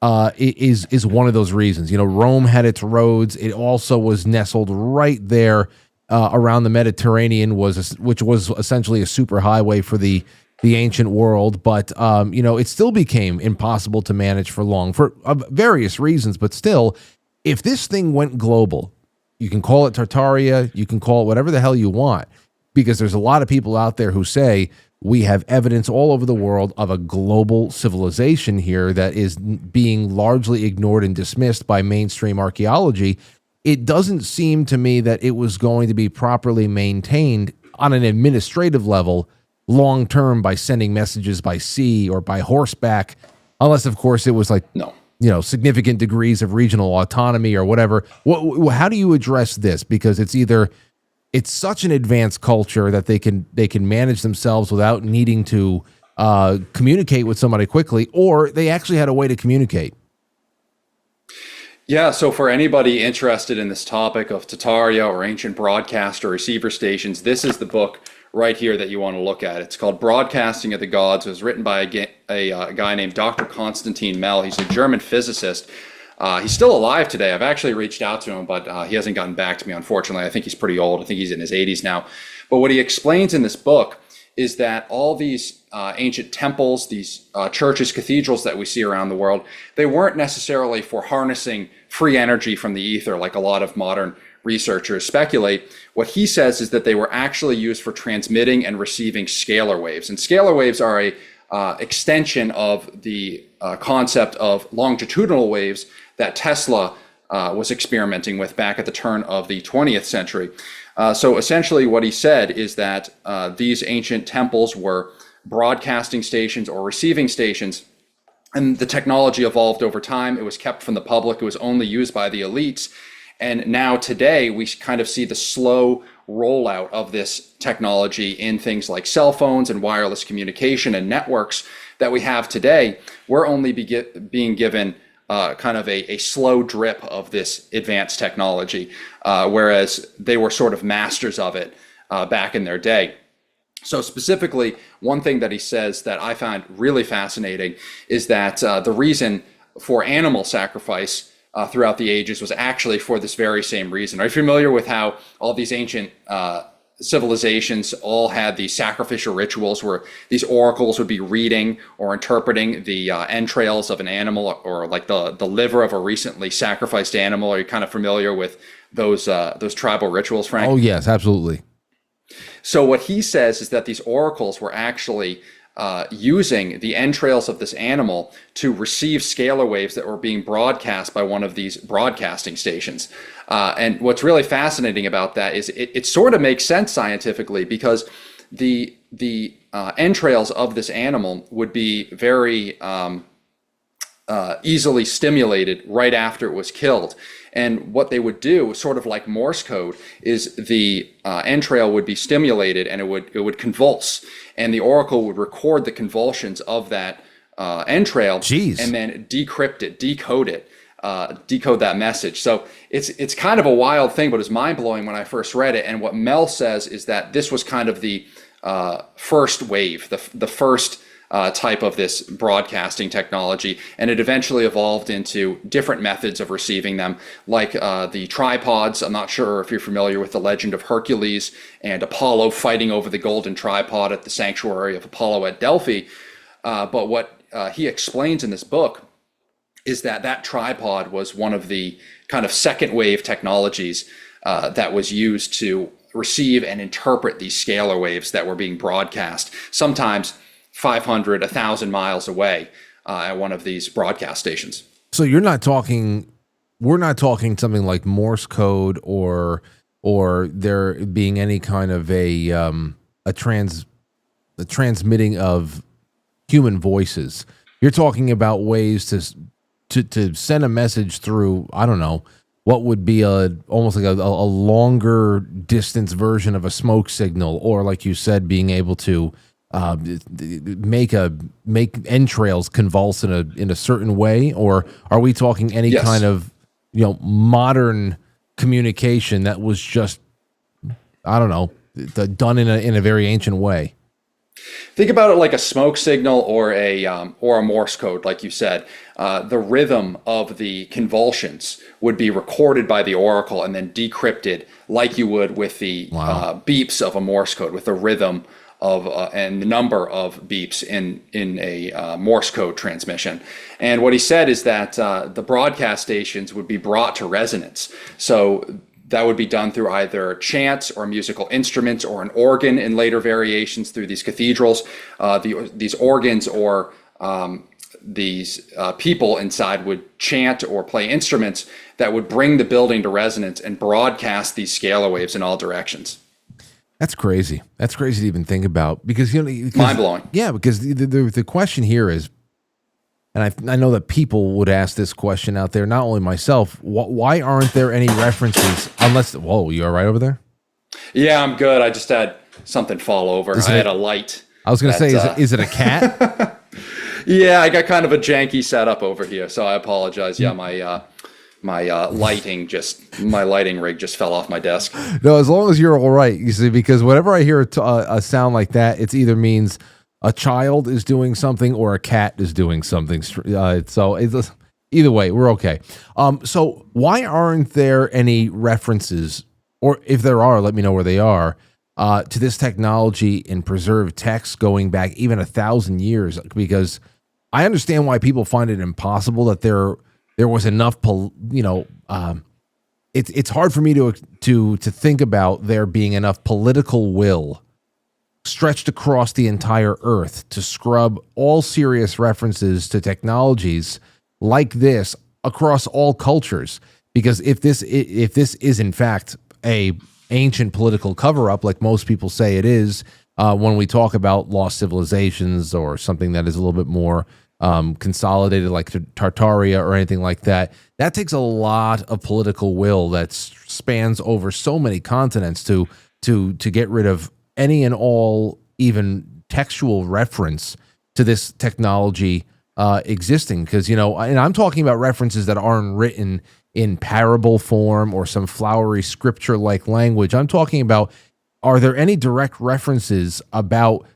is one of those reasons. Rome had its roads. It also was nestled right there around the Mediterranean, which was essentially a superhighway for the ancient world. But it still became impossible to manage for long for various reasons. But still, if this thing went global, you can call it Tartaria, you can call it whatever the hell you want, because there's a lot of people out there who say we have evidence all over the world of a global civilization here that is being largely ignored and dismissed by mainstream archaeology. It doesn't seem to me that it was going to be properly maintained on an administrative level long term by sending messages by sea or by horseback, unless, of course, it was like significant degrees of regional autonomy or whatever. How do you address this? Because it's such an advanced culture that they can manage themselves without needing to communicate with somebody quickly, or they actually had a way to communicate. Yeah, so for anybody interested in this topic of Tartaria or ancient broadcast or receiver stations, this is the book right here that you want to look at. It's called Broadcasting of the Gods. It was written by a guy named Dr. Konstantin Mell. He's a German physicist. He's still alive today. I've actually reached out to him, but he hasn't gotten back to me, unfortunately. I think he's pretty old. I think he's in his 80s now. But what he explains in this book is that all these ancient temples, these churches, cathedrals that we see around the world, they weren't necessarily for harnessing free energy from the ether like a lot of modern researchers speculate. What he says is that they were actually used for transmitting and receiving scalar waves. And scalar waves are a extension of the concept of longitudinal waves that Tesla was experimenting with back at the turn of the 20th century. So essentially what he said is that these ancient temples were broadcasting stations or receiving stations, and the technology evolved over time. It was kept from the public. It was only used by the elites. And now today we kind of see the slow rollout of this technology in things like cell phones and wireless communication and networks that we have today. We're only being given kind of a slow drip of this advanced technology, whereas they were sort of masters of it back in their day. So specifically, one thing that he says that I found really fascinating is that the reason for animal sacrifice throughout the ages was actually for this very same reason. Are you familiar with how all these ancient civilizations all had these sacrificial rituals where these oracles would be reading or interpreting the entrails of an animal, or like the liver of a recently sacrificed animal? Are you kind of familiar with those tribal rituals, Frank? Oh, yes, absolutely. So what he says is that these oracles were actually using the entrails of this animal to receive scalar waves that were being broadcast by one of these broadcasting stations. And what's really fascinating about that is it sort of makes sense scientifically, because the entrails of this animal would be very easily stimulated right after it was killed. And what they would do, sort of like Morse code, is the entrail would be stimulated and it would convulse, and the oracle would record the convulsions of that entrail. Jeez. And then decrypt it, decode that message. So it's kind of a wild thing, but it's mind blowing when I first read it. And what Mel says is that this was kind of the first wave, the first type of this broadcasting technology, and it eventually evolved into different methods of receiving them, like the tripods. I'm not sure if you're familiar with the legend of Hercules and Apollo fighting over the golden tripod at the sanctuary of Apollo at Delphi. But what he explains in this book is that tripod was one of the kind of second wave technologies that was used to receive and interpret these scalar waves that were being broadcast, sometimes 500, 1,000 miles away at one of these broadcast stations. So we're not talking something like Morse code or there being any kind of a transmitting of human voices. You're talking about ways to send a message through, I don't know, what would be almost like a longer distance version of a smoke signal, or like you said, being able to make entrails convulse in a certain way, or are we talking any Yes. kind of modern communication that was just, I don't know, done in a very ancient way? Think about it like a smoke signal or a Morse code, like you said. The rhythm of the convulsions would be recorded by the oracle and then decrypted, like you would with the beeps of a Morse code, with the rhythm of and the number of beeps in a Morse code transmission. And what he said is that the broadcast stations would be brought to resonance. So that would be done through either chants or musical instruments or an organ in later variations through these cathedrals. These organs or these people inside would chant or play instruments that would bring the building to resonance and broadcast these scalar waves in all directions. That's crazy. That's crazy to even think about, because Mind blowing. Yeah, because the question here is, and I know that people would ask this question out there, not only myself, why aren't there any references unless, whoa, you all right over there? Yeah, I'm good. I just had something fall over. I had a light. I was going to say, is it a cat? Yeah, I got kind of a janky setup over here, so I apologize. Yeah, my lighting rig just fell off my desk. No, as long as you're all right, you see, because whenever I hear a sound like that, it either means a child is doing something or a cat is doing something. So it's, either way, we're okay. So why aren't there any references, or if there are, let me know where they are, to this technology in preserved text going back even 1,000 years? Because I understand why people find it impossible that there was enough, it's hard for me to think about there being enough political will stretched across the entire earth to scrub all serious references to technologies like this across all cultures. Because if this is in fact a ancient political cover-up, like most people say it is, when we talk about lost civilizations or something that is a little bit more consolidated, like Tartaria or anything like that, that takes a lot of political will that spans over so many continents to get rid of any and all even textual reference to this technology existing. Because, and I'm talking about references that aren't written in parable form or some flowery scripture-like language. I'm talking about, are there any direct references about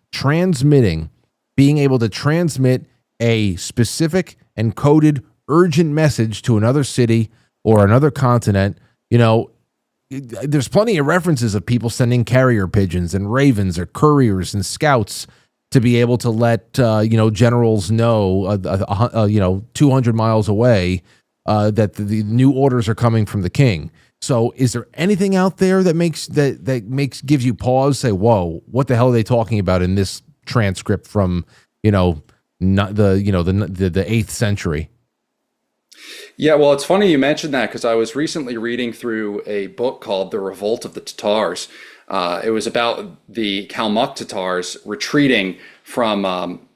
being able to transmit a specific and coded urgent message to another city or another continent? There's plenty of references of people sending carrier pigeons and ravens or couriers and scouts to be able to let generals know 200 miles away that the new orders are coming from the king. So is there anything out there that gives you pause, say, whoa, what the hell are they talking about in this transcript from not the 8th century? Yeah, well, it's funny you mentioned that, because I was recently reading through a book called The Revolt of the Tatars. It was about the Kalmuk Tatars retreating from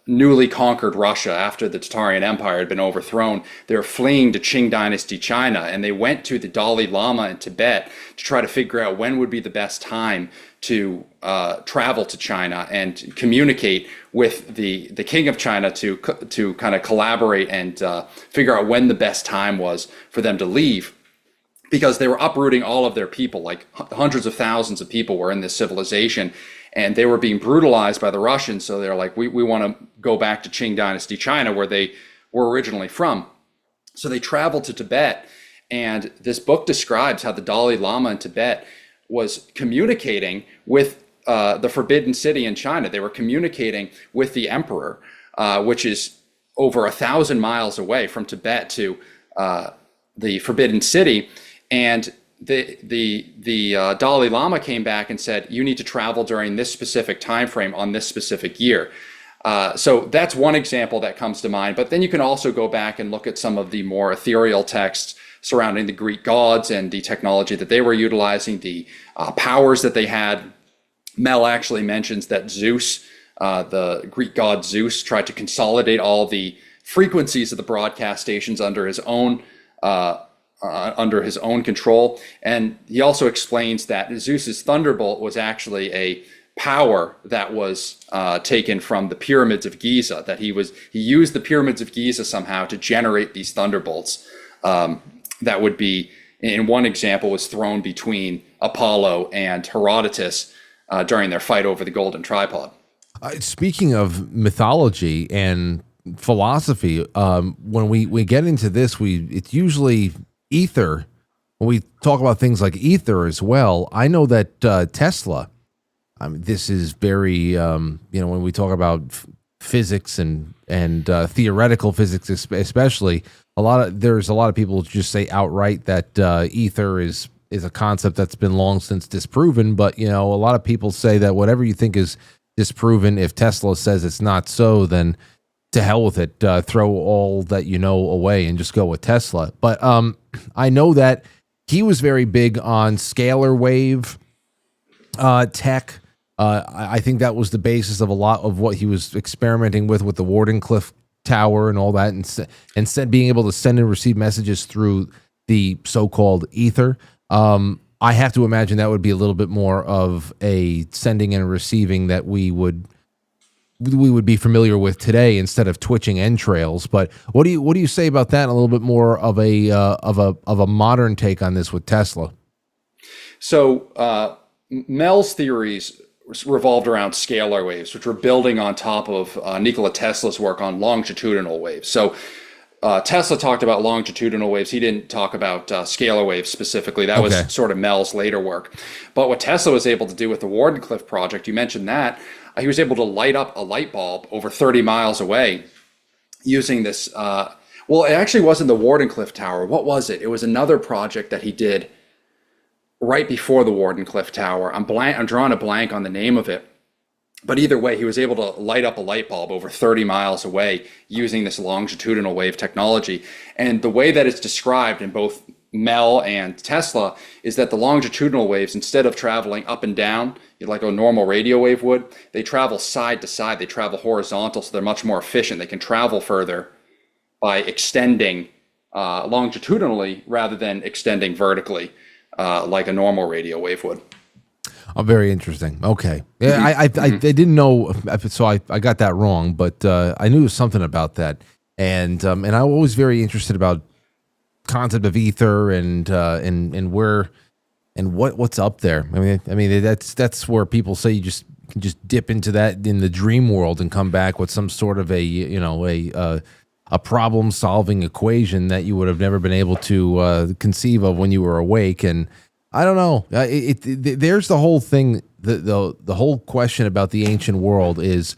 newly conquered Russia after the Tatarian Empire had been overthrown. They were fleeing to Qing Dynasty China, and they went to the Dalai Lama in Tibet to try to figure out when would be the best time to travel to China and communicate with the king of China to kind of collaborate and figure out when the best time was for them to leave, because they were uprooting all of their people. Like hundreds of thousands of people were in this civilization, and they were being brutalized by the Russians. So they're like, we want to go back to Qing Dynasty China, where they were originally from. So they traveled to Tibet, and this book describes how the Dalai Lama in Tibet was communicating with the Forbidden City in China. They were communicating with the emperor, which is over 1,000 miles away from Tibet to the Forbidden City. And the Dalai Lama came back and said, you need to travel during this specific time frame on this specific year. So that's one example that comes to mind. But then you can also go back and look at some of the more ethereal texts surrounding the Greek gods and the technology that they were utilizing, the powers that they had. Mel actually mentions that Zeus, the Greek god Zeus, tried to consolidate all the frequencies of the broadcast stations under his own control. And he also explains that Zeus's thunderbolt was actually a power that was taken from the pyramids of Giza, that he used the pyramids of Giza somehow to generate these thunderbolts. That would be, in one example, was thrown between Apollo and Herodotus during their fight over the golden tripod. Speaking of mythology and philosophy, when we get into this, it's usually ether. When we talk about things like ether as well, I know that Tesla, this is very, when we talk about physics and theoretical physics, especially, there's a lot of people who just say outright that ether is a concept that's been long since disproven. But a lot of people say that whatever you think is disproven, if Tesla says it's not so, then to hell with it. Throw all that away and just go with Tesla. But I know that he was very big on scalar wave tech. I think that was the basis of a lot of what he was experimenting with the Wardenclyffe Tower and all that, and being able to send and receive messages through the so-called ether. I have to imagine that would be a little bit more of a sending and receiving that we would be familiar with today instead of twitching entrails. But what do you say about that? And a little bit more of a modern take on this with Tesla. So Mel's theories revolved around scalar waves, which were building on top of Nikola Tesla's work on longitudinal waves. So Tesla talked about longitudinal waves. He didn't talk about scalar waves specifically. That was sort of Mel's later work. But what Tesla was able to do with the Wardenclyffe project, you mentioned that, he was able to light up a light bulb over 30 miles away using this. Well, it actually wasn't the Wardenclyffe Tower. What was it? It was another project that he did right before the Wardenclyffe Tower. I'm drawing a blank on the name of it. But either way, he was able to light up a light bulb over 30 miles away using this longitudinal wave technology. And the way that it's described in both Mel and Tesla is that the longitudinal waves, instead of traveling up and down like a normal radio wave would, they travel side to side. They travel horizontal, so they're much more efficient. They can travel further by extending longitudinally rather than extending vertically like a normal radio wave would. Oh, very interesting. Okay. Yeah, I didn't know, so I got that wrong, but I knew something about that. And I'm always very interested about concept of ether and where and what's up there. I mean that's where people say you can just dip into that in the dream world and come back with some sort of a problem solving equation that you would have never been able to conceive of when you were awake. And I don't know. There's the whole thing. The whole question about the ancient world is,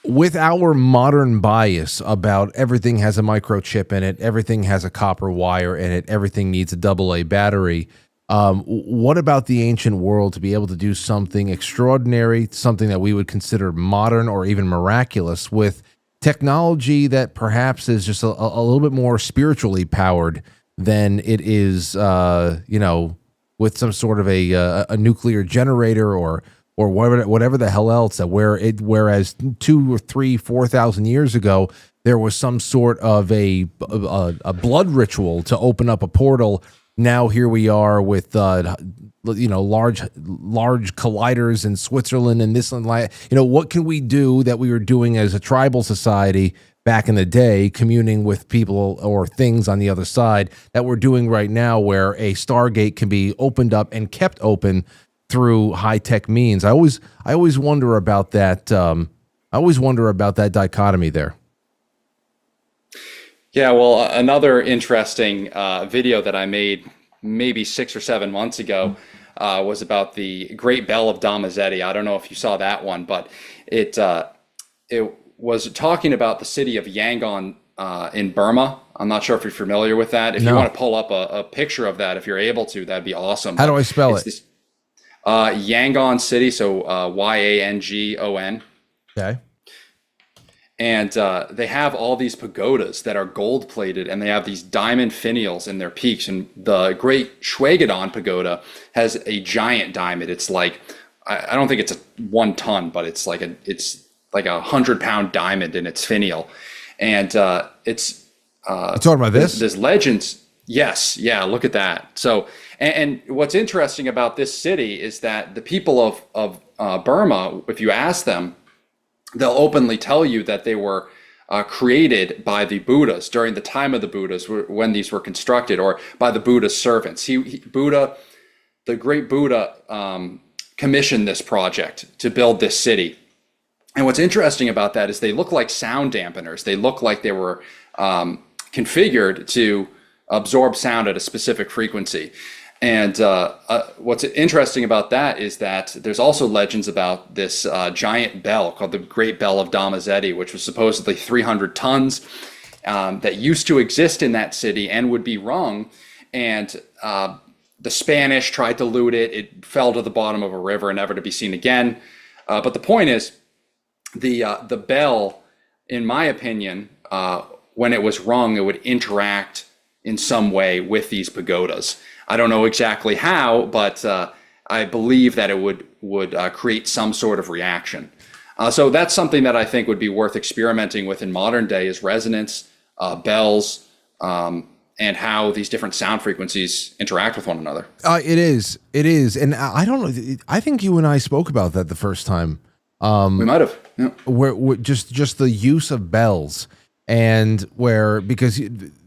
with our modern bias about everything has a microchip in it, everything has a copper wire in it, everything needs a AA battery. What about the ancient world to be able to do something extraordinary, something that we would consider modern or even miraculous, with technology that perhaps is just a little bit more spiritually powered than it is, with some sort of a nuclear generator or whatever the hell else. Whereas 2,000 or 3,000, 4,000 years ago, there was some sort of a blood ritual to open up a portal. Now here we are with large colliders in Switzerland and this and that. What can we do that we were doing as a tribal society back in the day, communing with people or things on the other side, that we're doing right now, where a Stargate can be opened up and kept open through high-tech means? I always wonder about that. That dichotomy there. Yeah, well, another interesting video that I made maybe 6 or 7 months ago was about the Great Bell of Damizetti. I don't know if you saw that one, but it was talking about the city of Yangon in Burma. I'm not sure if you're familiar with that. If you want to pull up a picture of that, if you're able to, that'd be awesome. How do I spell it? Yangon City, so Yangon. Okay. And they have all these pagodas that are gold plated, and they have these diamond finials in their peaks. And the Great Shwegadon Pagoda has a giant diamond. It's like, I don't think it's a 1 ton, but it's like a 100-pound diamond in its finial. And it's You talking about this? There's legends. Yes, yeah, look at that. So, and what's interesting about this city is that the people of Burma, if you ask them, they'll openly tell you that they were created by the Buddhas during the time of the Buddhas when these were constructed, or by the Buddha's servants. Buddha, the great Buddha, commissioned this project to build this city. And what's interesting about that is they look like sound dampeners. They look like they were configured to absorb sound at a specific frequency. And what's interesting about that is that there's also legends about this giant bell called the Great Bell of Damazetti, which was supposedly 300 tons, that used to exist in that city and would be rung. And the Spanish tried to loot it. It fell to the bottom of a river, never to be seen again. But the point is, the bell, in my opinion, when it was rung, it would interact in some way with these pagodas. I don't know exactly how, but I believe that it would create some sort of reaction. So that's something that I think would be worth experimenting with in modern day, is resonance, bells, and how these different sound frequencies interact with one another. It is. And I don't know. I think you and I spoke about that the first time. We might have. Yeah. Where just the use of bells, and because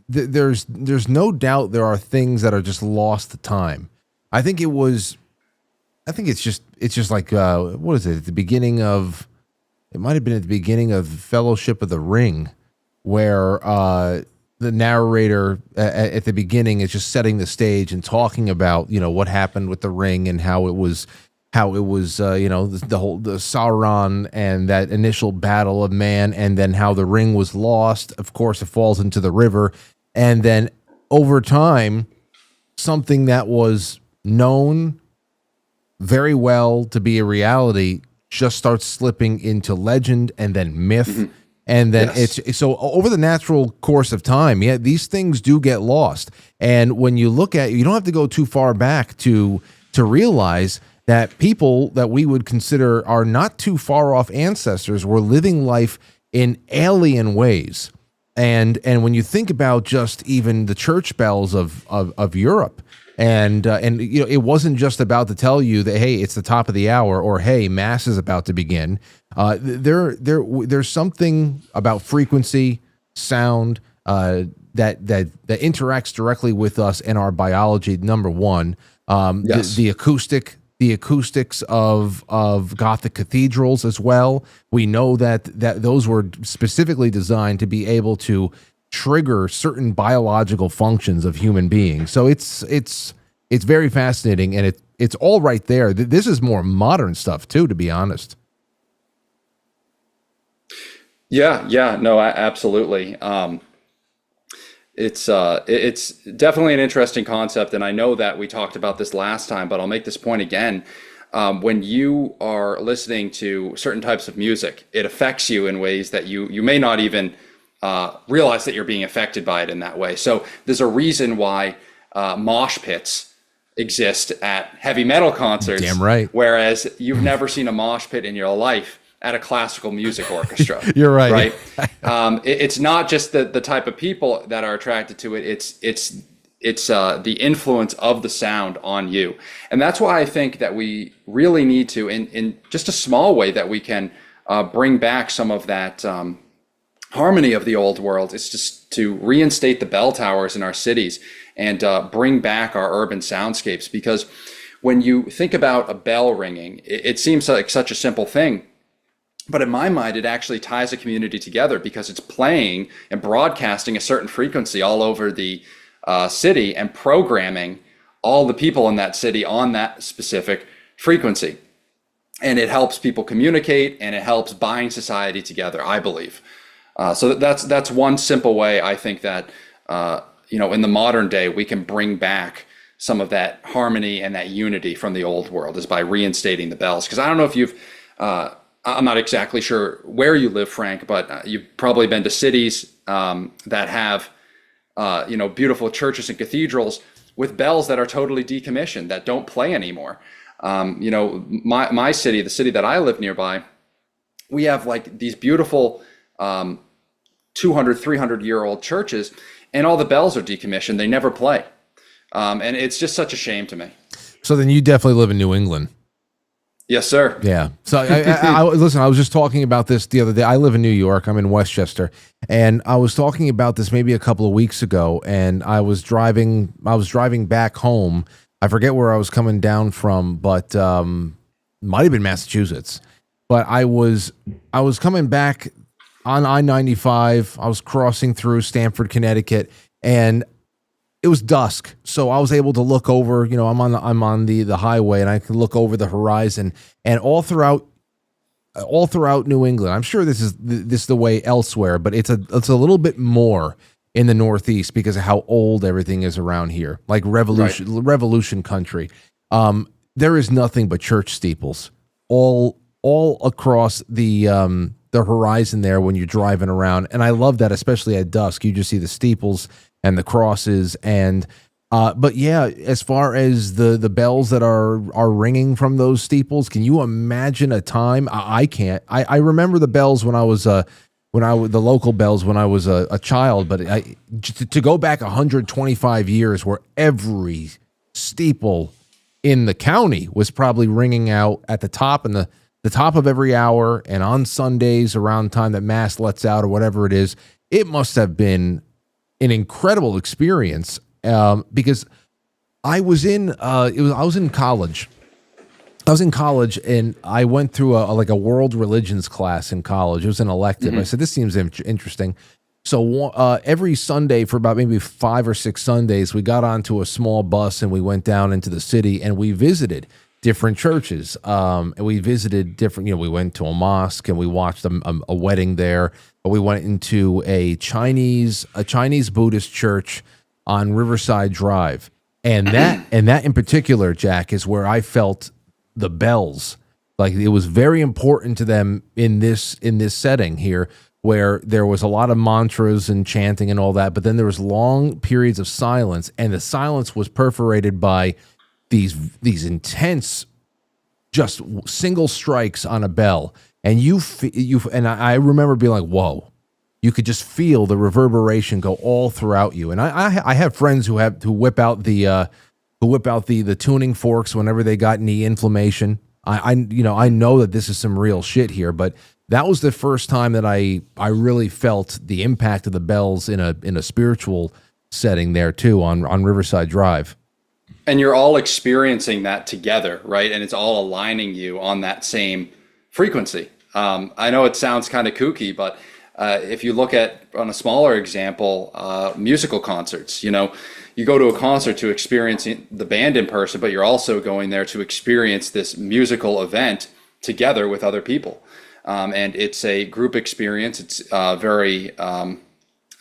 there's no doubt there are things that are just lost to time. I think it's just like what is it, at the beginning of, it might have been at the beginning of Fellowship of the Ring, where the narrator at the beginning is just setting the stage and talking about, what happened with the ring and how it was the Sauron and that initial battle of man, and then how the ring was lost. Of course, it falls into the river. And then over time, something that was known very well to be a reality just starts slipping into legend and then myth. Mm-hmm. And then it's so over the natural course of time, these things do get lost. And when you look at, you don't have to go too far back to realize that people that we would consider are not too far off ancestors were living life in alien ways. And when you think about just even the church bells of Europe, and it wasn't just about to tell you that, hey, it's the top of the hour, or hey, mass is about to begin. There's something about frequency, sound, that interacts directly with us and our biology. Number one, the acoustics of Gothic cathedrals as well. We know that those were specifically designed to be able to trigger certain biological functions of human beings. So it's very fascinating, and it's all right there. This is more modern stuff too, to be honest. Yeah, no, absolutely. It's definitely an interesting concept, and I know that we talked about this last time, but I'll make this point again. When you are listening to certain types of music, it affects you in ways that you may not even realize that you're being affected by it in that way. So there's a reason why mosh pits exist at heavy metal concerts. Damn right. Whereas you've never seen a mosh pit in your life at a classical music orchestra. You're right. Right. It's not just the type of people that are attracted to it. It's the influence of the sound on you. And that's why I think that we really need to, in just a small way that we can bring back some of that harmony of the old world, is just to reinstate the bell towers in our cities and bring back our urban soundscapes. Because when you think about a bell ringing, it seems like such a simple thing. But in my mind, it actually ties a community together, because it's playing and broadcasting a certain frequency all over the city and programming all the people in that city on that specific frequency. And it helps people communicate, and it helps bind society together, I believe. So that's one simple way I think that, in the modern day, we can bring back some of that harmony and that unity from the old world, is by reinstating the bells. Because I don't know if I'm not exactly sure where you live, Frank, but you've probably been to cities that have, beautiful churches and cathedrals with bells that are totally decommissioned, that don't play anymore. My city, the city that I live nearby, we have like these beautiful 200, 300-year-old churches, and all the bells are decommissioned. They never play. And it's just such a shame to me. So then you definitely live in New England. Yes, sir. Yeah. So I listen, I was just talking about this the other day. I live in New York. I'm in Westchester, and I was talking about this maybe a couple of weeks ago, and I was driving back home. I forget where I was coming down from, but might have been Massachusetts. But I was coming back on I-95. I was crossing through Stamford, Connecticut, and it was dusk, so I was able to look over. I'm on the highway, and I could look over the horizon. And all throughout New England, I'm sure this is the way elsewhere, but it's a little bit more in the Northeast because of how old everything is around here, like Revolution country. There is nothing but church steeples all across the horizon there when you're driving around, and I love that, especially at dusk. You just see the steeples and the crosses, and but yeah, as far as the bells that are ringing from those steeples, can you imagine a time? I can't. I remember the bells when I was the local bells when I was a child, but to go back 125 years, where every steeple in the county was probably ringing out at the top and the top of every hour, and on Sundays around time that mass lets out or whatever it is, it must have been an incredible experience, because I was in college. I was in college, and I went through a world religions class in college. It was an elective. I said, this seems interesting. So every Sunday for about maybe 5 or 6 Sundays, we got onto a small bus and we went down into the city, and we visited different churches. And we visited different, we went to a mosque and we watched a wedding there. We went into a Chinese Buddhist church on Riverside Drive. And that in particular, Jack, is where I felt the bells. Like, it was very important to them in this setting here, where there was a lot of mantras and chanting and all that, but then there was long periods of silence, and the silence was perforated by these intense, just single strikes on a bell, and I remember being like, whoa. You could just feel the reverberation go all throughout you. And I have friends who whip out the tuning forks whenever they got knee inflammation. I know that this is some real shit here, but that was the first time that I really felt the impact of the bells in a spiritual setting there too, on Riverside Drive. And you're all experiencing that together, right? And it's all aligning you on that same frequency. I know it sounds kind of kooky, but if you look at, on a smaller example, musical concerts, you go to a concert to experience the band in person, but you're also going there to experience this musical event together with other people. And it's a group experience. It's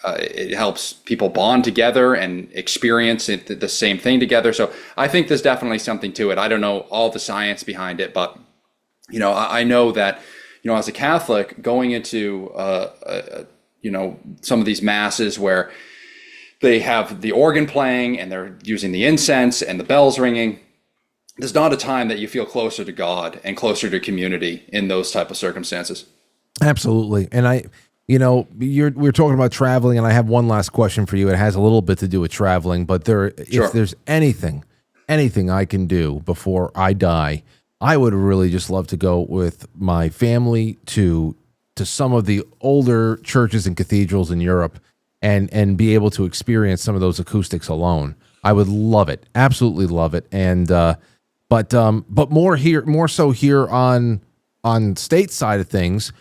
it helps people bond together and experience the same thing together. So I think there's definitely something to it. I don't know all the science behind it, but I know that as a Catholic, going into some of these masses where they have the organ playing and they're using the incense and the bells ringing, there's not a time that you feel closer to God and closer to community in those type of circumstances. Absolutely. And we're talking about traveling, and I have one last question for you. It has a little bit to do with traveling, but if there's anything I can do before I die, I would really just love to go with my family to some of the older churches and cathedrals in Europe and be able to experience some of those acoustics alone. I would love it. Absolutely love it. And but more so here on state side of things,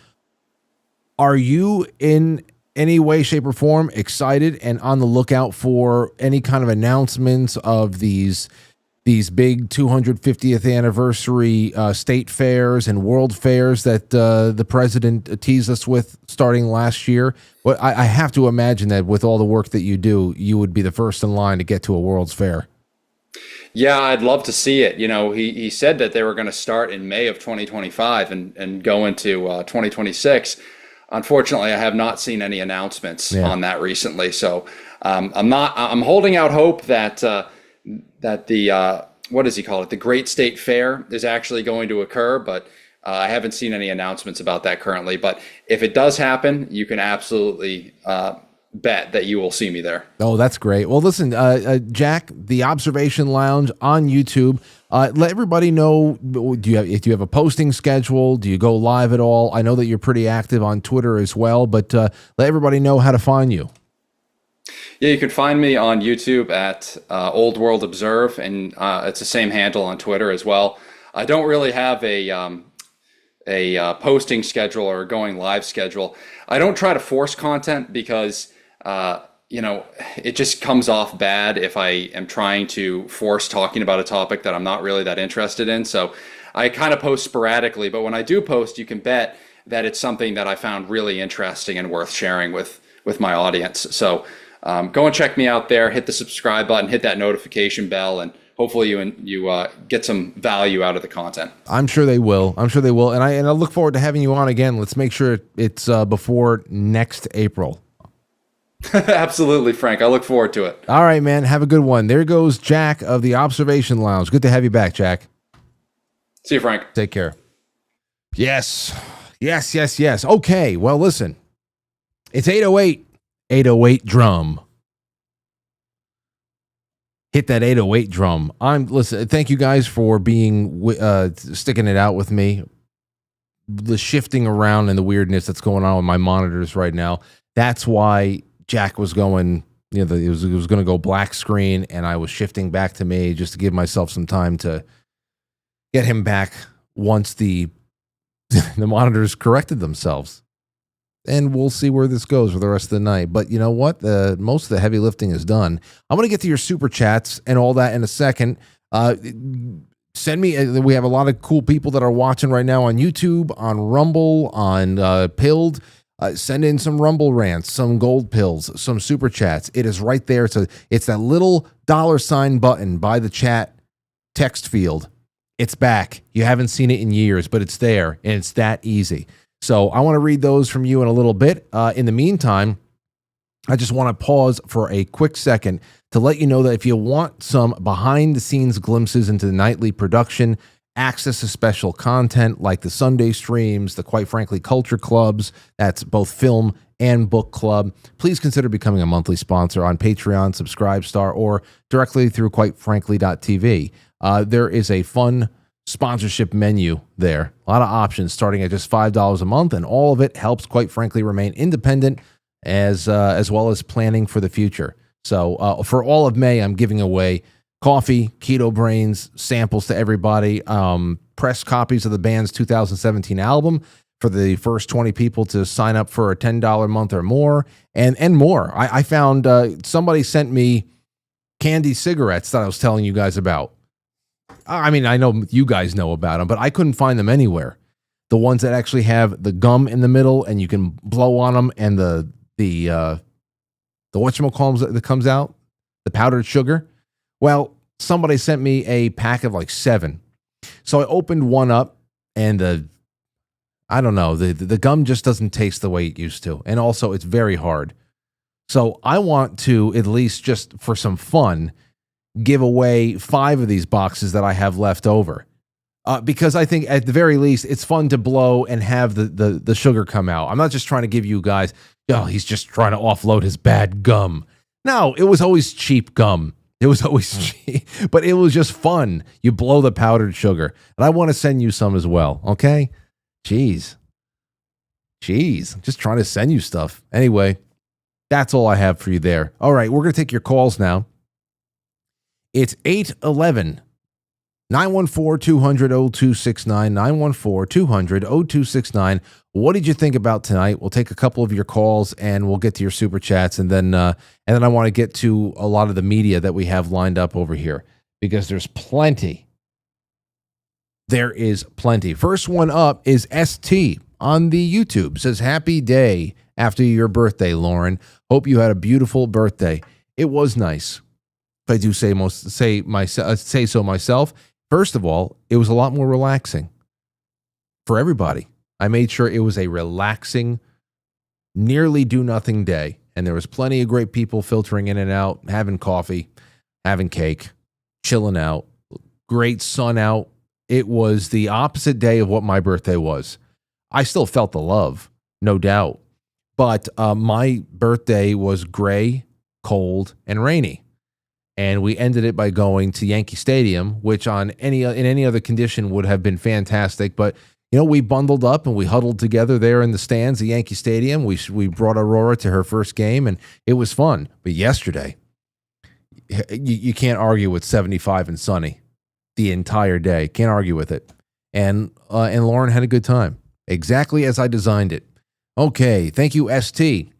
are you in any way, shape, or form excited and on the lookout for any kind of announcements of these big 250th anniversary state fairs and world fairs that the president teased us with starting last year? Well, I have to imagine that with all the work that you do, you would be the first in line to get to a World's Fair. Yeah, I'd love to see it. You know, he said that they were going to start in May of 2025 and go into 2026. Unfortunately, I have not seen any announcements on that recently. So I'm holding out hope that that the what does he call it? The Great State Fair is actually going to occur, but I haven't seen any announcements about that currently. But if it does happen, you can absolutely bet that you will see me there. Oh, that's great. Well, listen, Jack, the Observation Lounge on YouTube. Let everybody know. Do you have a posting schedule? Do you go live at all? I know that you're pretty active on Twitter as well, but let everybody know how to find you. Yeah, you can find me on YouTube at Old World Observe, and it's the same handle on Twitter as well. I don't really have a posting schedule or a going live schedule. I don't try to force content because you know, it just comes off bad if I am trying to force talking about a topic that I'm not really that interested in. So I kind of post sporadically, but when I do post, you can bet that it's something that I found really interesting and worth sharing with my audience. So go and check me out there, hit the subscribe button, hit that notification bell, and hopefully you get some value out of the content. I'm sure they will. And I look forward to having you on again. Let's make sure it's before next April. Absolutely, Frank. I look forward to it. All right, man. Have a good one. There goes Jack of the Observation Lounge. Good to have you back, Jack. See you, Frank. Take care. Yes. Okay. Well, listen. It's 808. 808 drum. Hit that 808 drum. Listen. Thank you guys for being sticking it out with me. The shifting around and the weirdness that's going on with my monitors right now. That's why Jack was going, it was going to go black screen, and I was shifting back to me just to give myself some time to get him back once the monitors corrected themselves. And we'll see where this goes for the rest of the night. But you know what? Most of the heavy lifting is done. I'm going to get to your super chats and all that in a second. Send me. We have a lot of cool people that are watching right now on YouTube, on Rumble, on Pilled. Send in some Rumble rants, some gold pills, some super chats. It is right there. It's that little $ button by the chat text field. It's back. You haven't seen it in years, but it's there, and it's that easy. So I want to read those from you in a little bit. In the meantime, I just want to pause for a quick second to let you know that if you want some behind-the-scenes glimpses into the nightly production, access to special content like the Sunday streams, the Quite Frankly Culture Clubs, that's both film and book club, please consider becoming a monthly sponsor on Patreon, Subscribestar, or directly through quitefrankly.tv. There is a fun sponsorship menu there. A lot of options starting at just $5 a month, and all of it helps Quite Frankly remain independent as well as planning for the future. So for all of May, I'm giving away coffee, Keto Brainz, samples to everybody, press copies of the band's 2017 album for the first 20 people to sign up for a $10 a month or more, and more. I found somebody sent me candy cigarettes that I was telling you guys about. I mean, I know you guys know about them, but I couldn't find them anywhere. The ones that actually have the gum in the middle and you can blow on them, and the whatchamacallits that comes out, the powdered sugar. Well, somebody sent me a pack of like 7. So I opened one up, and I don't know, the gum just doesn't taste the way it used to. And also, it's very hard. So I want to, at least just for some fun, give away 5 of these boxes that I have left over. Because I think at the very least, it's fun to blow and have the sugar come out. I'm not just trying to give you guys, he's just trying to offload his bad gum. No, it was always cheap gum. It was always cheap, but it was just fun. You blow the powdered sugar. And I want to send you some as well, okay? Jeez. Just trying to send you stuff. Anyway, that's all I have for you there. All right, we're going to take your calls now. It's 811 914-200-0269, 914-200-0269. What did you think about tonight? We'll take a couple of your calls and we'll get to your super chats, and then I want to get to a lot of the media that we have lined up over here, because there's plenty. There is plenty. First one up is ST on the YouTube. Says, happy day after your birthday, Lauren. Hope you had a beautiful birthday. It was nice. if I do say so myself. First of all, it was a lot more relaxing for everybody. I made sure it was a relaxing, nearly do nothing day. And there was plenty of great people filtering in and out, having coffee, having cake, chilling out, great sun out. It was the opposite day of what my birthday was. I still felt the love, no doubt. But my birthday was gray, cold, and rainy. And we ended it by going to Yankee Stadium, which in any other condition would have been fantastic. But, we bundled up and we huddled together there in the stands at Yankee Stadium. We brought Aurora to her first game, and it was fun. But yesterday, you can't argue with 75 and sunny the entire day. Can't argue with it. And Lauren had a good time, exactly as I designed it. Okay, thank you, ST.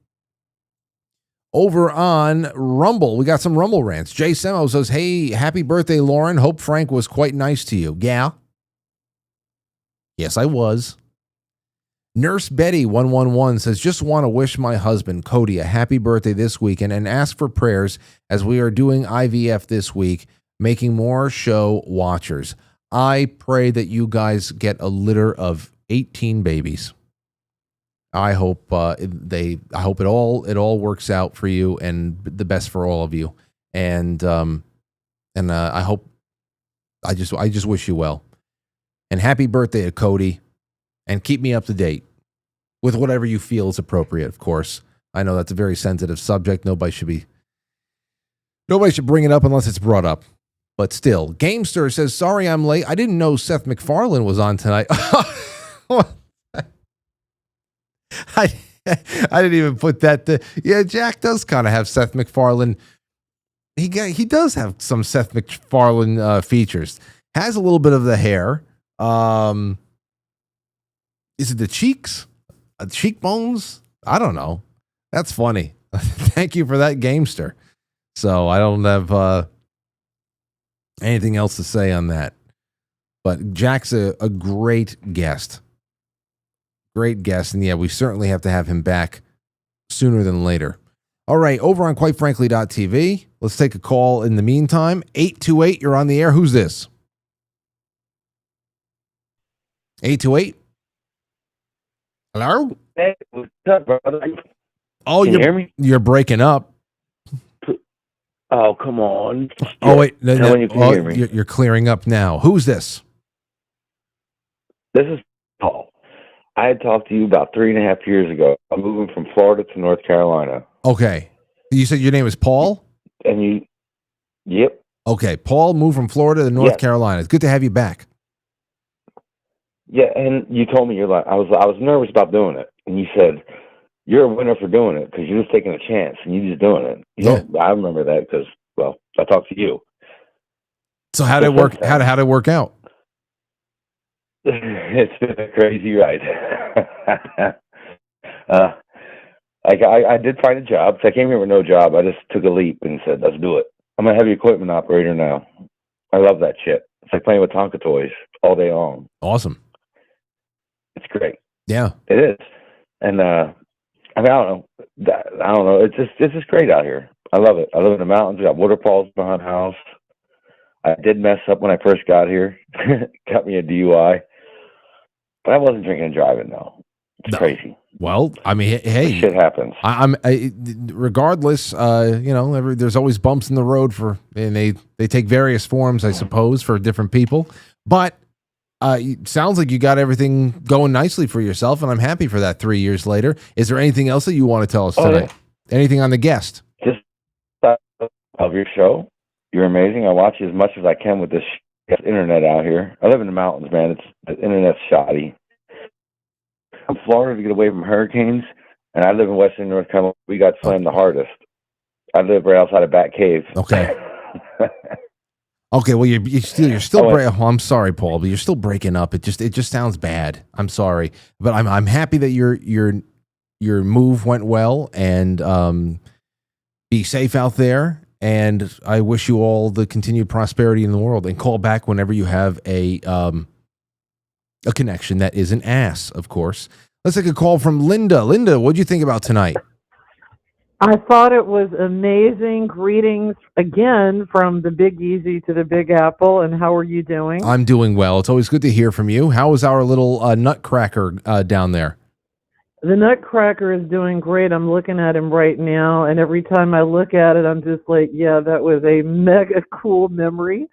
Over on Rumble, we got some Rumble rants. Jay Semo says, hey, happy birthday, Lauren. Hope Frank was quite nice to you. Yeah. Yes, I was. Nurse Betty 111 says, just want to wish my husband, Cody, a happy birthday this weekend and ask for prayers as we are doing IVF this week, making more show watchers. I pray that you guys get a litter of 18 babies. I hope it all works out for you and the best for all of you. And I hope I just wish you well. And happy birthday to Cody. And keep me up to date with whatever you feel is appropriate, of course. I know that's a very sensitive subject. Nobody should bring it up unless it's brought up. But still, Gamester says, sorry I'm late. I didn't know Seth MacFarlane was on tonight. I didn't even put that. Yeah, Jack does kind of have Seth MacFarlane. He does have some Seth MacFarlane features. Has a little bit of the hair. Is it the cheeks? Cheekbones? I don't know. That's funny. Thank you for that, Gamester. So I don't have anything else to say on that. But Jack's a great guest. Great guest. And yeah, we certainly have to have him back sooner than later. All right, over on quitefrankly.tv. Let's take a call in the meantime. 828, you're on the air. Who's this? 828? Hello? Hey, what's up, brother? Oh, Can you hear me? You're breaking up. Oh, come on. Oh, wait. Tell when you can hear me. You're clearing up now. Who's this? This is Paul. I had talked to you about 3.5 years ago. I'm moving from Florida to North Carolina. Okay. You said your name is Paul? And you, yep. Okay. Paul moved from Florida to North Carolina. It's good to have you back. Yeah, and you told me I was nervous about doing it, and you said you're a winner for doing it because you're just taking a chance and you're just doing it. I remember that because I talked to you. So how did it work? How did it work out? It's been a crazy ride. I did find a job. So I came here with no job. I just took a leap and said, "Let's do it." I'm a heavy equipment operator now. I love that shit. It's like playing with Tonka toys all day long. Awesome. It's great. Yeah, it is. And I don't know. It's just great out here. I love it. I live in the mountains. We got waterfalls behind the house. I did mess up when I first got here. Got me a DUI. But I wasn't drinking and driving, though. It's crazy. Well, I mean, hey, this shit happens. Regardless, there's always bumps in the road and they take various forms, I suppose, for different people. But it sounds like you got everything going nicely for yourself, and I'm happy for that 3 years later. Is there anything else that you want to tell us tonight? Yeah. Anything on the guest? Just of your show. You're amazing. I watch you as much as I can with this internet out here. I live in the mountains, man. The internet's shoddy. I'm in Florida to get away from hurricanes, and I live in Western North Carolina. We got slammed the hardest. I live right outside of Bat Cave. Okay. Okay. Well, you're still. I'm sorry, Paul, but you're still breaking up. It just sounds bad. I'm sorry, but I'm happy that your move went well, and be safe out there. And I wish you all the continued prosperity in the world. And call back whenever you have a connection that isn't ass, of course. Let's take a call from Linda. Linda, what'd you think about tonight? I thought it was amazing. Greetings again from the Big Easy to the Big Apple. And how are you doing? I'm doing well. It's always good to hear from you. How is our little nutcracker down there? The Nutcracker is doing great. I'm looking at him right now, and every time I look at it, I'm just like, yeah, that was a mega cool memory.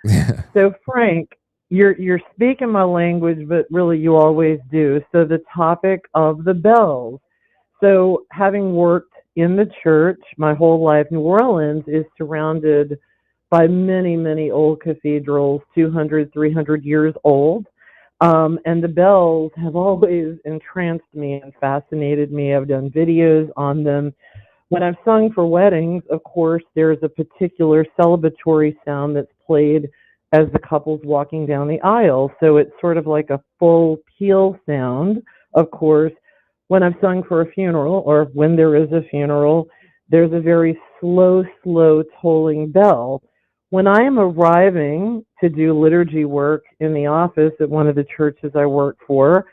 So, Frank, you're speaking my language, but really you always do. So the topic of the bells. So having worked in the church my whole life, New Orleans is surrounded by many, many old cathedrals, 200, 300 years old. And the bells have always entranced me and fascinated me. I've done videos on them. When I've sung for weddings, of course, there's a particular celebratory sound that's played as the couple's walking down the aisle. So it's sort of like a full peal sound. Of course, when I've sung for a funeral or when there is a funeral, there's a very slow, slow tolling bell. When I am arriving to do liturgy work in the office at one of the churches I work for,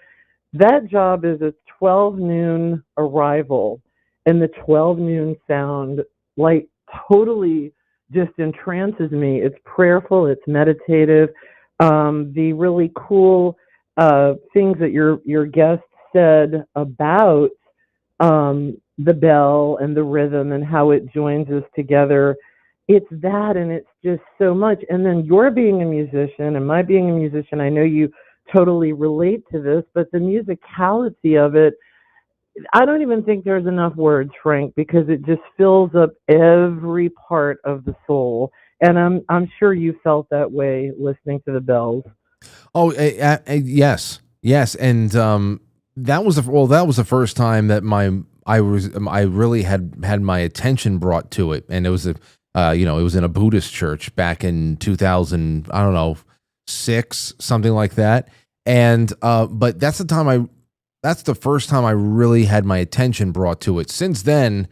that job is a 12 noon arrival, and the 12 noon sound like totally just entrances me. It's prayerful, it's meditative. The really cool things that your guest said about the bell and the rhythm and how it joins us together. It's that, and it's just so much. And then you're being a musician and my being a musician, I know you totally relate to this, but the musicality of it, I don't even think there's enough words, Frank, because it just fills up every part of the soul. And I'm sure you felt that way listening to the bells. Oh, yes, and that was the first time that I really had my attention brought to it, and it was it was in a Buddhist church back in 2000, I don't know, 6, something like that. And but that's the first time I really had my attention brought to it. Since then,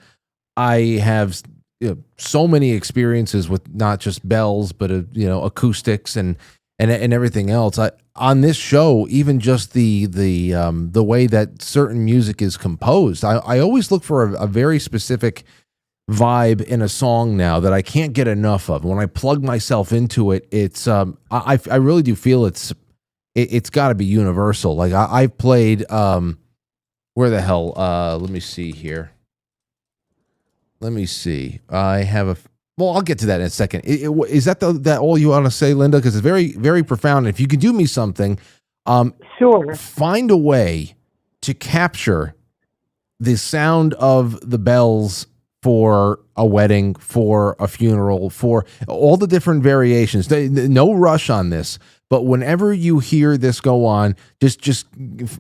I have so many experiences with not just bells, but acoustics and everything else. On this show, even just the way that certain music is composed, I always look for a very specific vibe in a song now that I can't get enough of. When I plug myself into it, it's I really do feel it's got to be universal. Like I've played where the hell? Let me see here. Let me see. I have well, I'll get to that in a second. Is that that all you want to say, Linda? Because it's very, very profound. If you could do me something, sure. Find a way to capture the sound of the bells for a wedding, for a funeral, for all the different variations. No rush on this, but whenever you hear this go on, just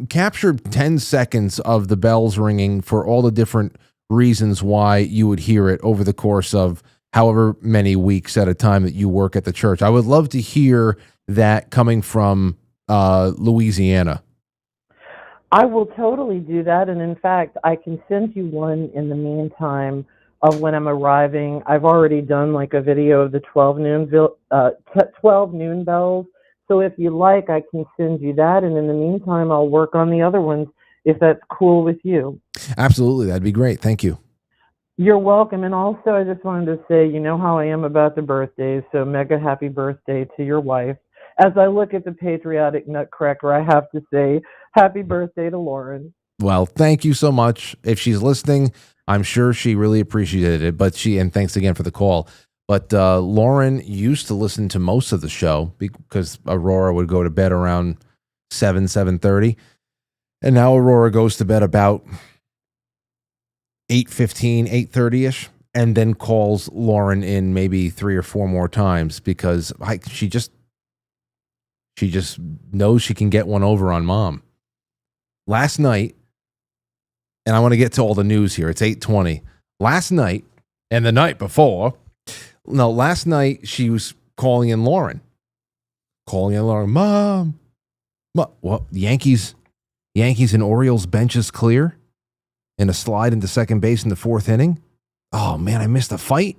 capture 10 seconds of the bells ringing for all the different reasons why you would hear it over the course of however many weeks at a time that you work at the church. I would love to hear that coming from Louisiana. I will totally do that. And in fact, I can send you one in the meantime of when I'm arriving. I've already done like a video of the 12 noon bells. So if you like, I can send you that. And in the meantime, I'll work on the other ones if that's cool with you. Absolutely. That'd be great. Thank you. You're welcome. And also, I just wanted to say, you know how I am about the birthdays. So mega happy birthday to your wife. As I look at the patriotic nutcracker, I have to say happy birthday to Lauren. Well, thank you so much. If she's listening, I'm sure she really appreciated it. And thanks again for the call. But Lauren used to listen to most of the show because Aurora would go to bed around 7:30. And now Aurora goes to bed about 8:15, 8:30ish. And then calls Lauren in maybe 3 or 4 more times because she just knows she can get one over on Mom. Last night, and I want to get to all the news here. It's 8:20. Last night and the night before, last night she was calling in Lauren. Mom. What? Yankees and Orioles benches clear in a slide into second base in the 4th inning. Oh, man, I missed a fight.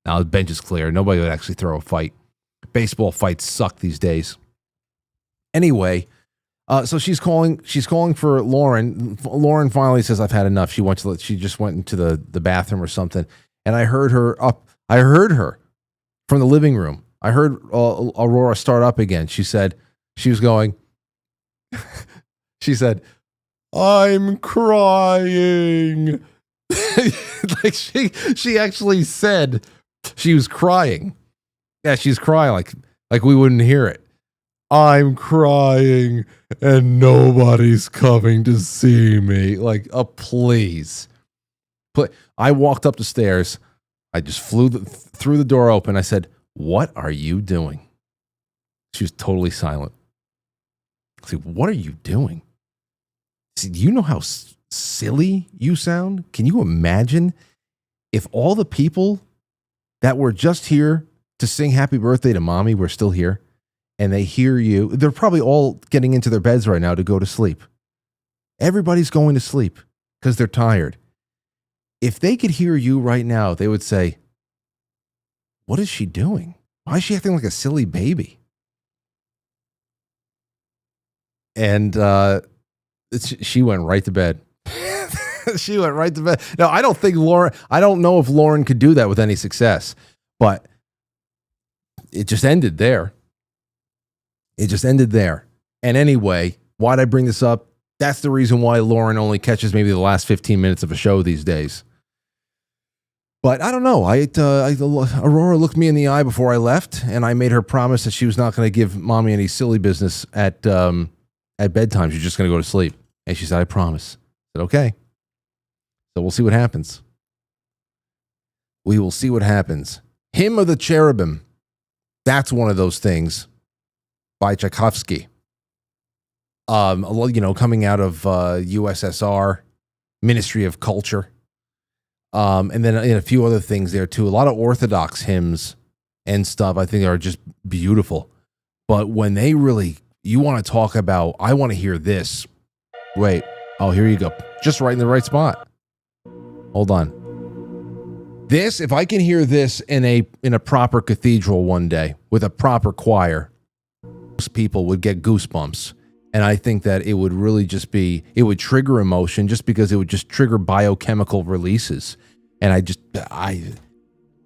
Now the bench is clear. Nobody would actually throw a fight. Baseball fights suck these days. Anyway, So she's calling for Lauren. Lauren finally says, I've had enough. She just went into the bathroom or something. And I heard her from the living room. I heard Aurora start up again. She said, she said, I'm crying. Like she actually said she was crying. Yeah, she's crying like we wouldn't hear it. I'm crying and nobody's coming to see me. Like, please. But I walked up the stairs. I just threw the door open. I said, what are you doing? She was totally silent. I said, what are you doing? I said, do you know how silly you sound? Can you imagine if all the people that were just here to sing happy birthday to mommy were still here? And they hear you, they're probably all getting into their beds right now to go to sleep. Everybody's going to sleep because they're tired. If they could hear you right now, they would say, what is she doing? Why is she acting like a silly baby? And she went right to bed. She went right to bed. Now, I don't know if Lauren could do that with any success, but it just ended there. And anyway, why'd I bring this up? That's the reason why Lauren only catches maybe the last 15 minutes of a show these days. But I don't know. Aurora looked me in the eye before I left, and I made her promise that she was not going to give mommy any silly business at bedtime. She's just going to go to sleep. And she said, I promise. I said, okay. So we'll see what happens. We will see what happens. Hymn of the Cherubim. That's one of those things. By Tchaikovsky, coming out of USSR, Ministry of Culture, and then a few other things there too. A lot of Orthodox hymns and stuff I think are just beautiful. But when they you want to talk about, I want to hear this. Wait, here you go. Just right in the right spot. Hold on. This, if I can hear this in a proper cathedral one day with a proper choir, people would get goosebumps. And I think that it would really it would trigger emotion just because it would just trigger biochemical releases. And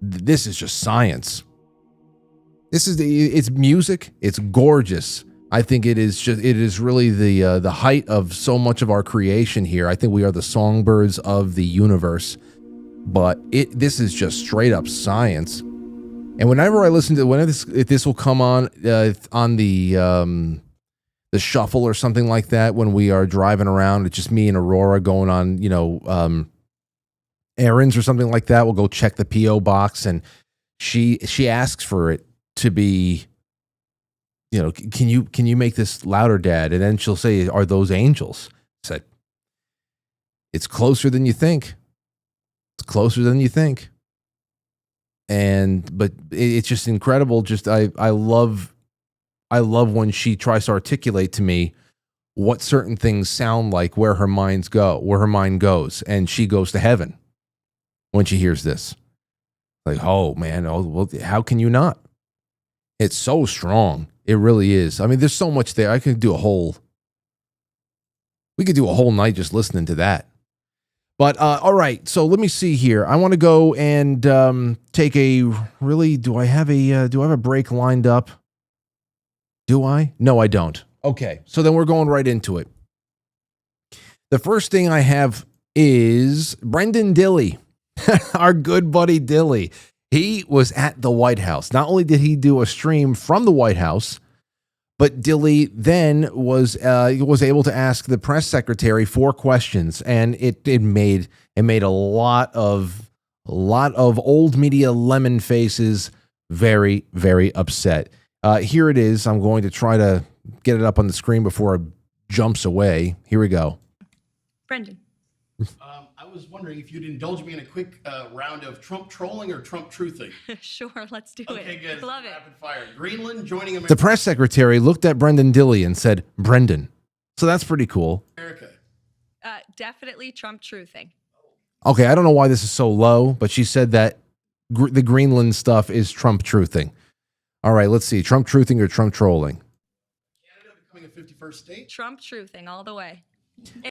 this is just science. It's music. It's gorgeous. I think it is really the height of so much of our creation here. I think we are the songbirds of the universe, but this is just straight up science. And whenever I listen to if this will come on the shuffle or something like that, when we are driving around, it's just me and Aurora going on, errands or something like that. We'll go check the P.O. box, and she asks for it to be, can you make this louder, Dad? And then she'll say, are those angels? I said, it's closer than you think. It's closer than you think. But it's just incredible. Just I love when she tries to articulate to me what certain things sound like, where her mind goes, and she goes to heaven when she hears this. Like, oh man, well, how can you not? It's so strong. It really is. I mean, there's so much there. We could do a whole night just listening to that. But all right, so let me see here. I want to go and take do I have a break lined up? Do I? No, I don't. Okay, so then we're going right into it. The first thing I have is Brendan Dilley, our good buddy Dilley. He was at the White House. Not only did he do a stream from the White House, but Dilley then was able to ask the press secretary 4 questions, and it made a lot of old media lemon faces very, very upset. Here it is. I'm going to try to get it up on the screen before it jumps away. Here we go. Brendan. I was wondering if you'd indulge me in a quick round of Trump trolling or Trump truthing. Sure, let's do it. Okay, good. Love it. Rapid fire. Greenland joining America. The press secretary looked at Brendan Dilley and said, Brendan. So that's pretty cool. Definitely Trump truthing. Okay, I don't know why this is so low, but she said that the Greenland stuff is Trump truthing. All right, let's see. Trump truthing or Trump trolling? Canada becoming a 51st state? Trump truthing all the way.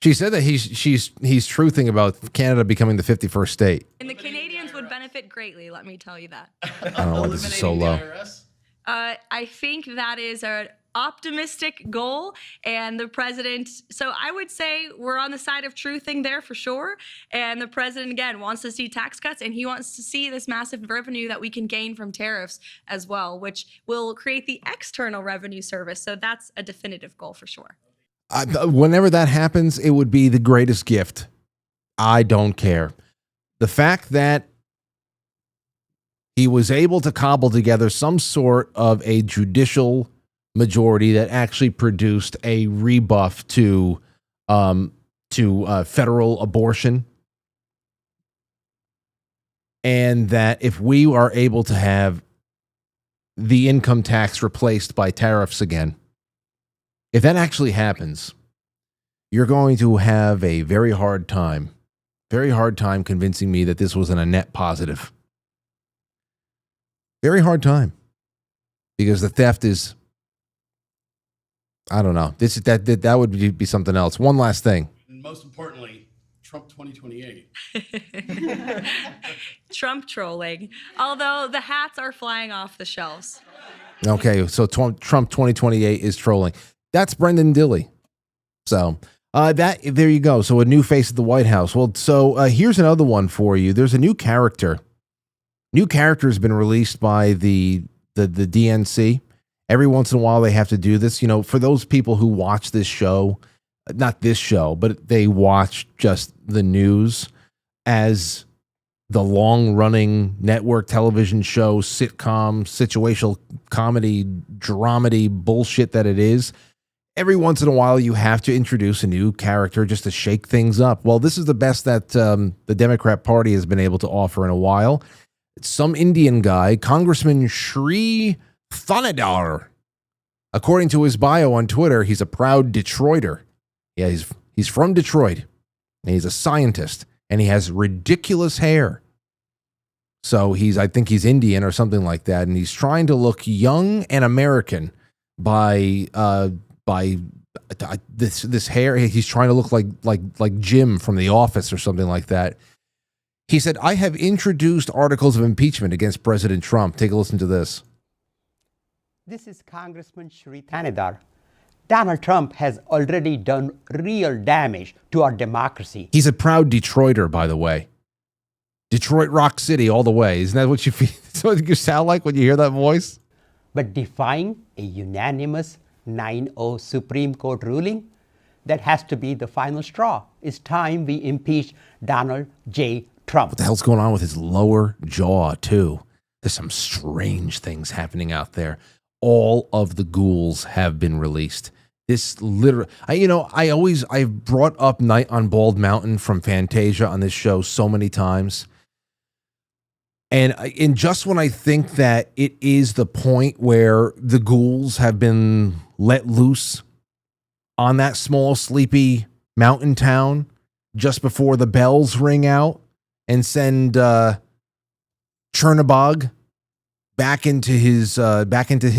She said that he's truthing about Canada becoming the 51st state. And the Canadians would benefit greatly, let me tell you that. I don't know why this is so low. I think that is an optimistic goal, and the president, so I would say we're on the side of truthing there for sure, and the president, again, wants to see tax cuts, and he wants to see this massive revenue that we can gain from tariffs as well, which will create the external revenue service, so that's a definitive goal for sure. Whenever that happens, it would be the greatest gift. I don't care. The fact that he was able to cobble together some sort of a judicial majority that actually produced a rebuff to federal abortion, and that if we are able to have the income tax replaced by tariffs again, if that actually happens, you're going to have a very hard time convincing me that this wasn't a net positive. Very hard time, because the theft is, I don't know. That would be something else. One last thing. And most importantly, Trump 2028. Trump trolling, although the hats are flying off the shelves. Okay, so Trump 2028 is trolling. That's Brendan Dilley. So there you go. So a new face at the White House. Well, so here's another one for you. There's a new character. New character has been released by the DNC. Every once in a while, they have to do this. You know, for those people who watch this show, not this show, but they watch just the news as the long-running network television show, sitcom, situational comedy, dramedy bullshit that it is. Every once in a while, you have to introduce a new character just to shake things up. Well, this is the best that the Democrat Party has been able to offer in a while. It's some Indian guy, Congressman Shri Thanadar. According to his bio on Twitter, he's a proud Detroiter. Yeah, he's from Detroit, and he's a scientist, and he has ridiculous hair. So I think he's Indian or something like that, and he's trying to look young and American by this hair. He's trying to look like Jim from The Office or something like that. He said, "I have introduced articles of impeachment against President Trump." Take a listen to this. This is Congressman Shri Thanadar. Donald Trump has already done real damage to our democracy. He's a proud Detroiter, by the way. Detroit Rock City all the way. Isn't that what you feel? That's what you sound like when you hear that voice? But defying a unanimous 9-0 Supreme Court ruling, that has to be the final straw. It's time we impeach Donald J. Trump. What the hell's going on with his lower jaw, too? There's some strange things happening out there. All of the ghouls have been released. This literally, I've brought up Night on Bald Mountain from Fantasia on this show so many times. And just when I think that it is the point where the ghouls have been let loose on that small, sleepy mountain town, just before the bells ring out and send Chernobog back into his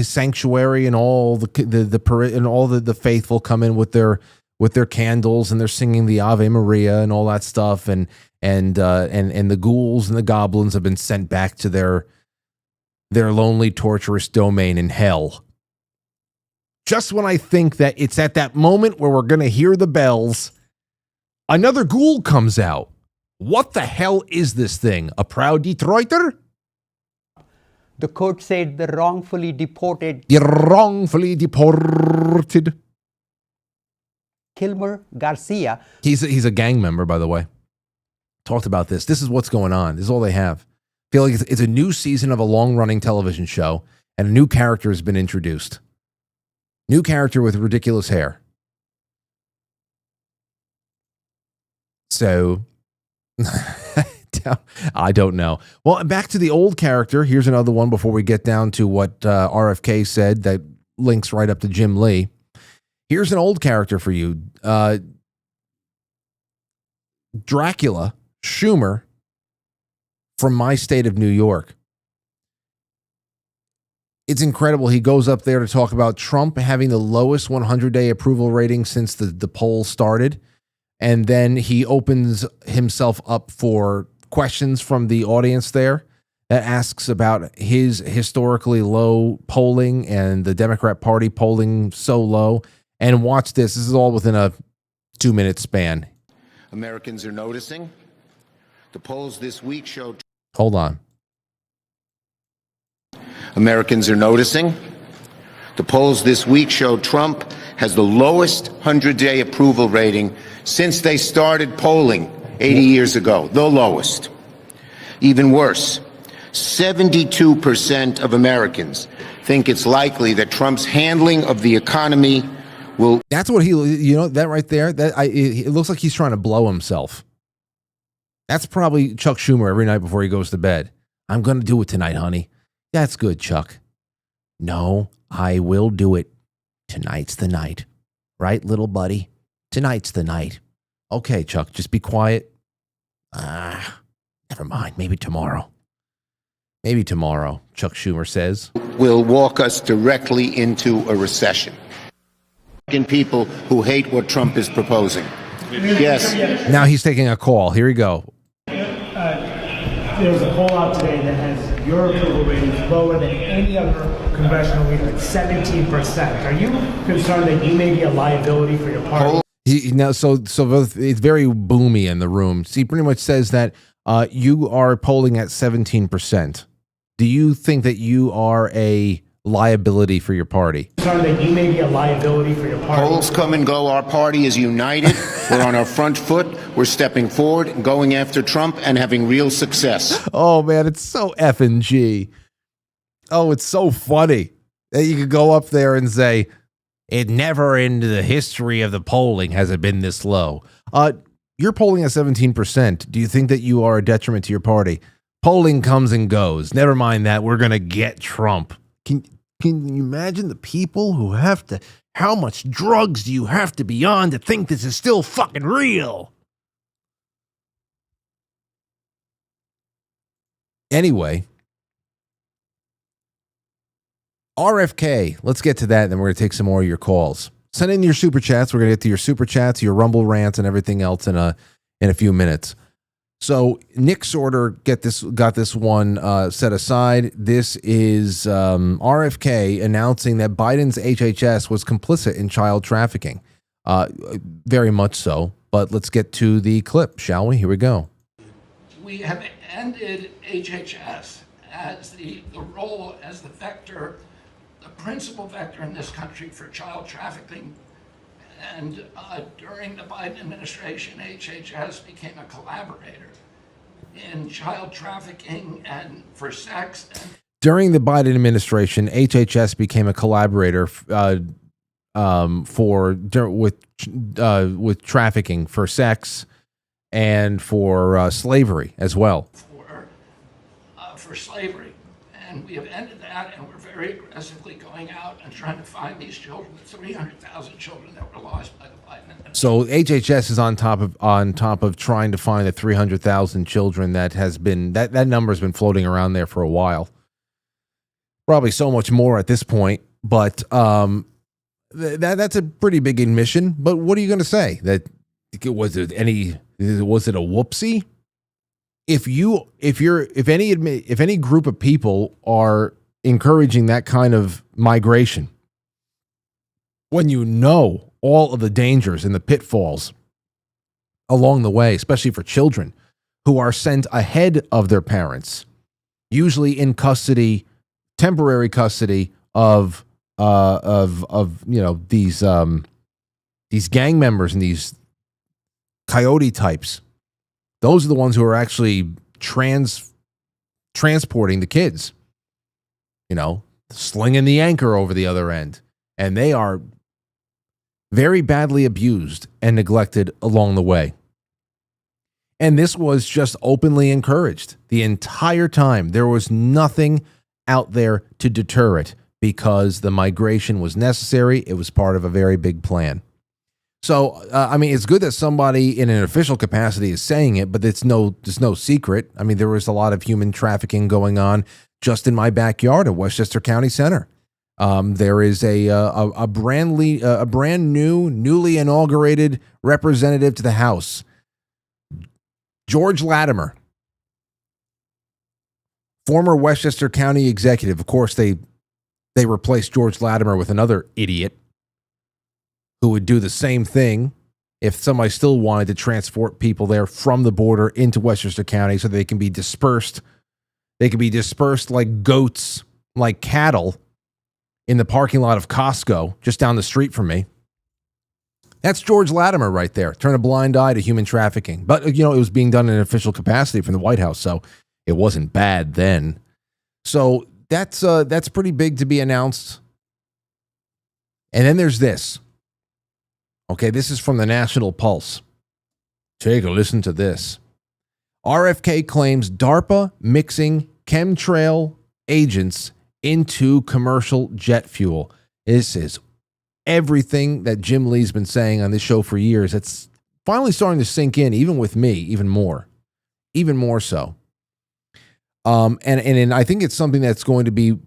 sanctuary, and all the faithful come in with their candles, and they're singing the Ave Maria and all that stuff, and the ghouls and the goblins have been sent back to their lonely, torturous domain in hell. Just when I think that it's at that moment where we're going to hear the bells, another ghoul comes out. What the hell is this thing? A proud Detroiter? The court said the wrongfully deported Kilmer Garcia. He's a gang member, by the way. Talked about this. This is what's going on. This is all they have. I feel like it's a new season of a long-running television show, and a new character has been introduced. New character with ridiculous hair. So, I don't know. Well, back to the old character. Here's another one before we get down to what RFK said that links right up to Jim Lee. Here's an old character for you. Dracula Schumer from my state of New York It's incredible. He goes up there to talk about Trump having the lowest 100-day approval rating since the poll started. And then he opens himself up for questions from the audience there that asks about his historically low polling and the Democrat Party polling so low. And watch this. This is all within a 2-minute span. Americans are noticing. The polls this week showed... Hold on. Americans are noticing. The polls this week showed Trump has the lowest 100-day approval rating since they started polling 80 years ago. The lowest. Even worse, 72% of Americans think it's likely that Trump's handling of the economy will... That's what that right there, it looks like he's trying to blow himself. That's probably Chuck Schumer every night before he goes to bed. I'm going to do it tonight, honey. That's good, Chuck. No, I will do it. Tonight's the night. Right, little buddy? Tonight's the night. Okay, Chuck, just be quiet. Never mind. Maybe tomorrow. Maybe tomorrow, Chuck Schumer says. Will walk us directly into a recession. People who hate what Trump is proposing. Yes. Now he's taking a call. Here we go. There's a poll out today that has your approval rating lower than any other congressional leader at 17%. Are you concerned that you may be a liability for your party? So it's very boomy in the room. So he pretty much says that you are polling at 17%. Do you think that you are a liability for your party? Concerned that you may be a liability for your party. Polls come and go. Our party is united. We're on our front foot. We're stepping forward and going after Trump and having real success. Oh, man, it's so effing G. Oh, it's so funny that you could go up there and say, it never in the history of the polling has it been this low. You're polling at 17%. Do you think that you are a detriment to your party? Polling comes and goes. Never mind that. We're going to get Trump. Can you imagine the people who have to, how much drugs do you have to be on to think this is still fucking real? Anyway, RFK, let's get to that, and then we're going to take some more of your calls. Send in your super chats. We're going to get to your super chats, your Rumble rants, and everything else in a few minutes. So Nick Sorter got this one set aside. This is RFK announcing that Biden's HHS was complicit in child trafficking. Very much so. But let's get to the clip, shall we? Here we go. We have ended HHS as the role as the vector, the principal vector in this country for child trafficking. And during the Biden administration, HHS became a collaborator in child trafficking and for sex. During the Biden administration, HHS became a collaborator with trafficking for sex and for slavery as well. For slavery. And we have ended that, and we're very aggressively going out and trying to find these children, the 300,000 children that were lost by the Biden administration. So HHS is on top of trying to find the 300,000 children that has been that number's been floating around there for a while. Probably so much more at this point, but that's a pretty big admission. But what are you going to say? That was it a whoopsie? If any group of people are encouraging that kind of migration, when you know all of the dangers and the pitfalls along the way, especially for children who are sent ahead of their parents, usually in custody, temporary custody of these gang members and these coyote types. Those are the ones who are actually transporting the kids, slinging the anchor over the other end. And they are very badly abused and neglected along the way. And this was just openly encouraged the entire time. There was nothing out there to deter it because the migration was necessary. It was part of a very big plan. So, it's good that somebody in an official capacity is saying it, but there's no secret. There was a lot of human trafficking going on just in my backyard at Westchester County Center. There is a brand new, newly inaugurated representative to the House, George Latimer, former Westchester County executive. Of course, they replaced George Latimer with another idiot who would do the same thing if somebody still wanted to transport people there from the border into Westchester County so they can be dispersed. They can be dispersed like goats, like cattle, in the parking lot of Costco just down the street from me. That's George Latimer right there. Turn a blind eye to human trafficking. But, it was being done in an official capacity from the White House, so it wasn't bad then. So that's pretty big to be announced. And then there's this. Okay, this is from the National Pulse. Take a listen to this. RFK claims DARPA mixing chemtrail agents into commercial jet fuel. This is everything that Jim Lee's been saying on this show for years. It's finally starting to sink in, even with me, even more so. And I think it's something that's going to be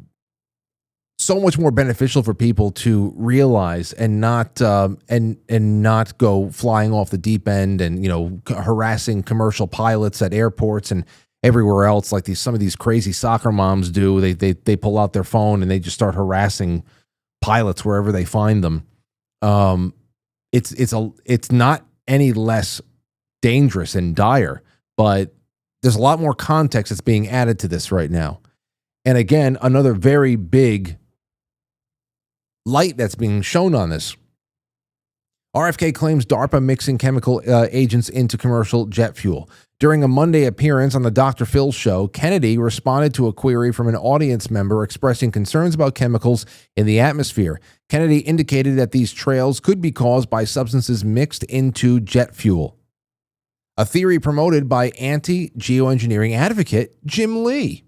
so much more beneficial for people to realize and not not go flying off the deep end and harassing commercial pilots at airports and everywhere else like some of these crazy soccer moms do. They pull out their phone and they just start harassing pilots wherever they find them. It's not any less dangerous and dire, but there's a lot more context that's being added to this right now. And again, another very big light that's being shown on this. RFK claims DARPA mixing chemical agents into commercial jet fuel. During a Monday appearance on the Dr. Phil show, Kennedy responded to a query from an audience member expressing concerns about chemicals in the atmosphere. Kennedy indicated that these trails could be caused by substances mixed into jet fuel, a theory promoted by anti-geoengineering advocate Jim Lee.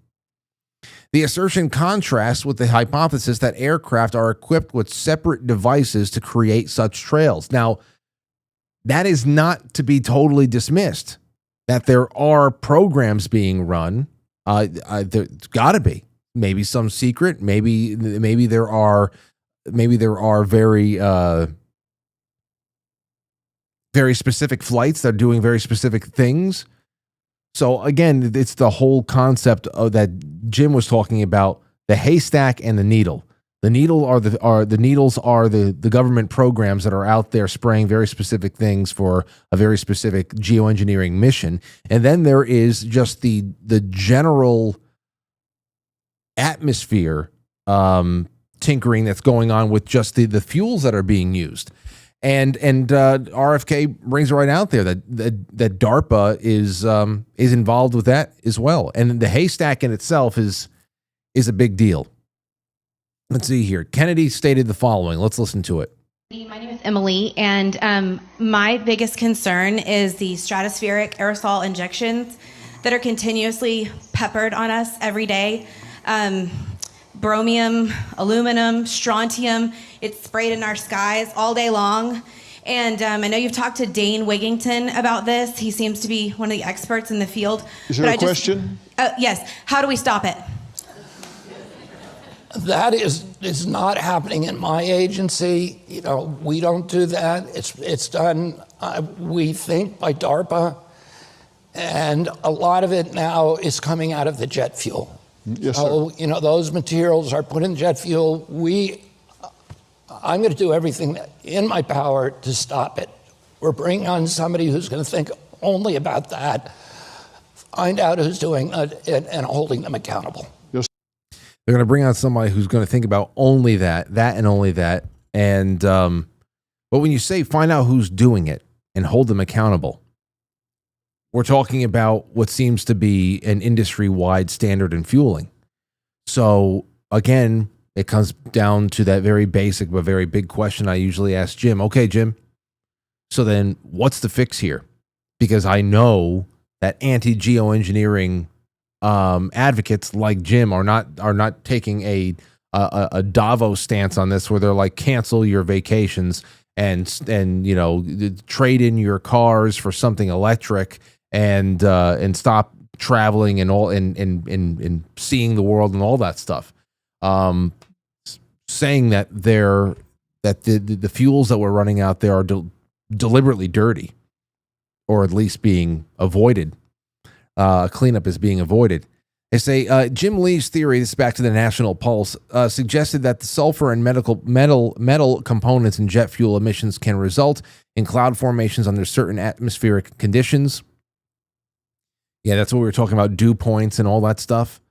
The assertion contrasts with the hypothesis that aircraft are equipped with separate devices to create such trails. Now, that is not to be totally dismissed, that there are programs being run. There's got to be. Maybe some secret. Maybe there are very very specific flights that are doing very specific things. So again, it's the whole concept of that Jim was talking about, the haystack and the needle. The needles are the government programs that are out there spraying very specific things for a very specific geoengineering mission. And then there is just the general atmosphere tinkering that's going on with just the fuels that are being used. And RFK brings it right out there that DARPA is involved with that as well. And the haystack in itself is a big deal. Let's see here. Kennedy stated the following. Let's listen to it. My name is Emily, and my biggest concern is the stratospheric aerosol injections that are continuously peppered on us every day. Bromium, aluminum, strontium, it's sprayed in our skies all day long. And I know you've talked to Dane Wigington about this. He seems to be one of the experts in the field. Is there a question? Yes. How do we stop it? That is not happening in my agency. We don't do that. It's done, we think, by DARPA. And a lot of it now is coming out of the jet fuel. Yes, so, those materials are put in jet fuel. I'm going to do everything in my power to stop it. We're bringing on somebody who's going to think only about that, find out who's doing it, and holding them accountable. Yes. They're going to bring on somebody who's going to think about only that and only that. And but when you say find out who's doing it and hold them accountable, we're talking about what seems to be an industry-wide standard in fueling. So again, it comes down to that very basic but very big question I usually ask Jim. Okay, Jim, so then what's the fix here? Because I know that anti-geoengineering advocates like Jim are not taking a Davos stance on this, where they're like, cancel your vacations and trade in your cars for something electric and stop traveling and all and seeing the world and all that stuff. Saying that the fuels that we're running out there are deliberately dirty, or at least being avoided. Cleanup is being avoided. They say Jim Lee's theory, this is back to the National Pulse, suggested that the sulfur and metal components in jet fuel emissions can result in cloud formations under certain atmospheric conditions. Yeah, that's what we were talking about, dew points and all that stuff.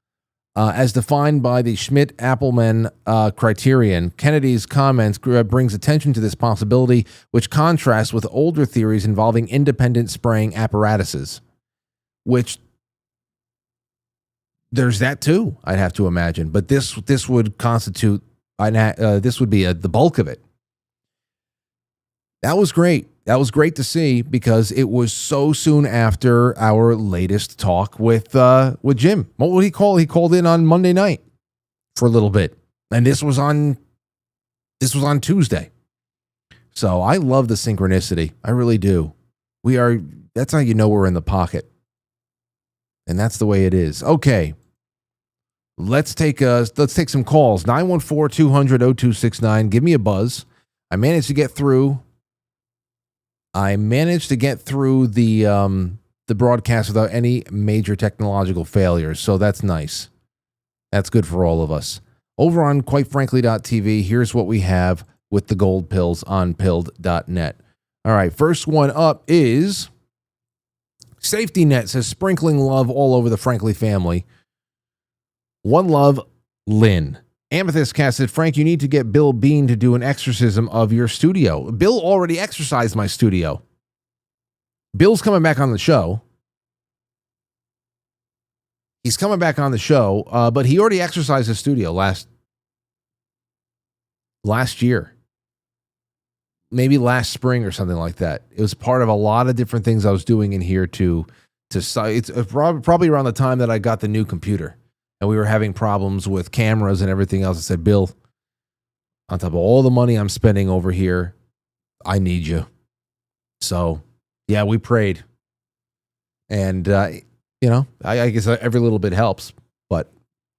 As defined by the Schmidt-Appelman criterion, Kennedy's comments brings attention to this possibility, which contrasts with older theories involving independent spraying apparatuses, which there's that too, I'd have to imagine. But this would constitute, this would be the bulk of it. That was great. That was great to see, because it was so soon after our latest talk with Jim. What would he call? He called in on Monday night for a little bit, and this was on Tuesday. So I love the synchronicity. I really do. That's how you know we're in the pocket. And that's the way it is. Okay. Let's take some calls. 914-200-0269. Give me a buzz. I managed to get through the broadcast without any major technological failures. So that's nice. That's good for all of us. Over on quitefrankly.tv, here's what we have with the gold pills on pilled.net. All right. First one up is Safety Net says sprinkling love all over the Frankly family. One love, Lynn. Amethyst Cast said, Frank, you need to get Bill Bean to do an exorcism of your studio. Bill already exorcised my studio. Bill's coming back on the show. He's coming back on the show, but he already exorcised his studio last year. Maybe last spring or something like that. It was part of a lot of different things I was doing in here it's probably around the time that I got the new computer and we were having problems with cameras and everything else. I said, Bill, on top of all the money I'm spending over here, I need you. So yeah, we prayed, and I guess every little bit helps, but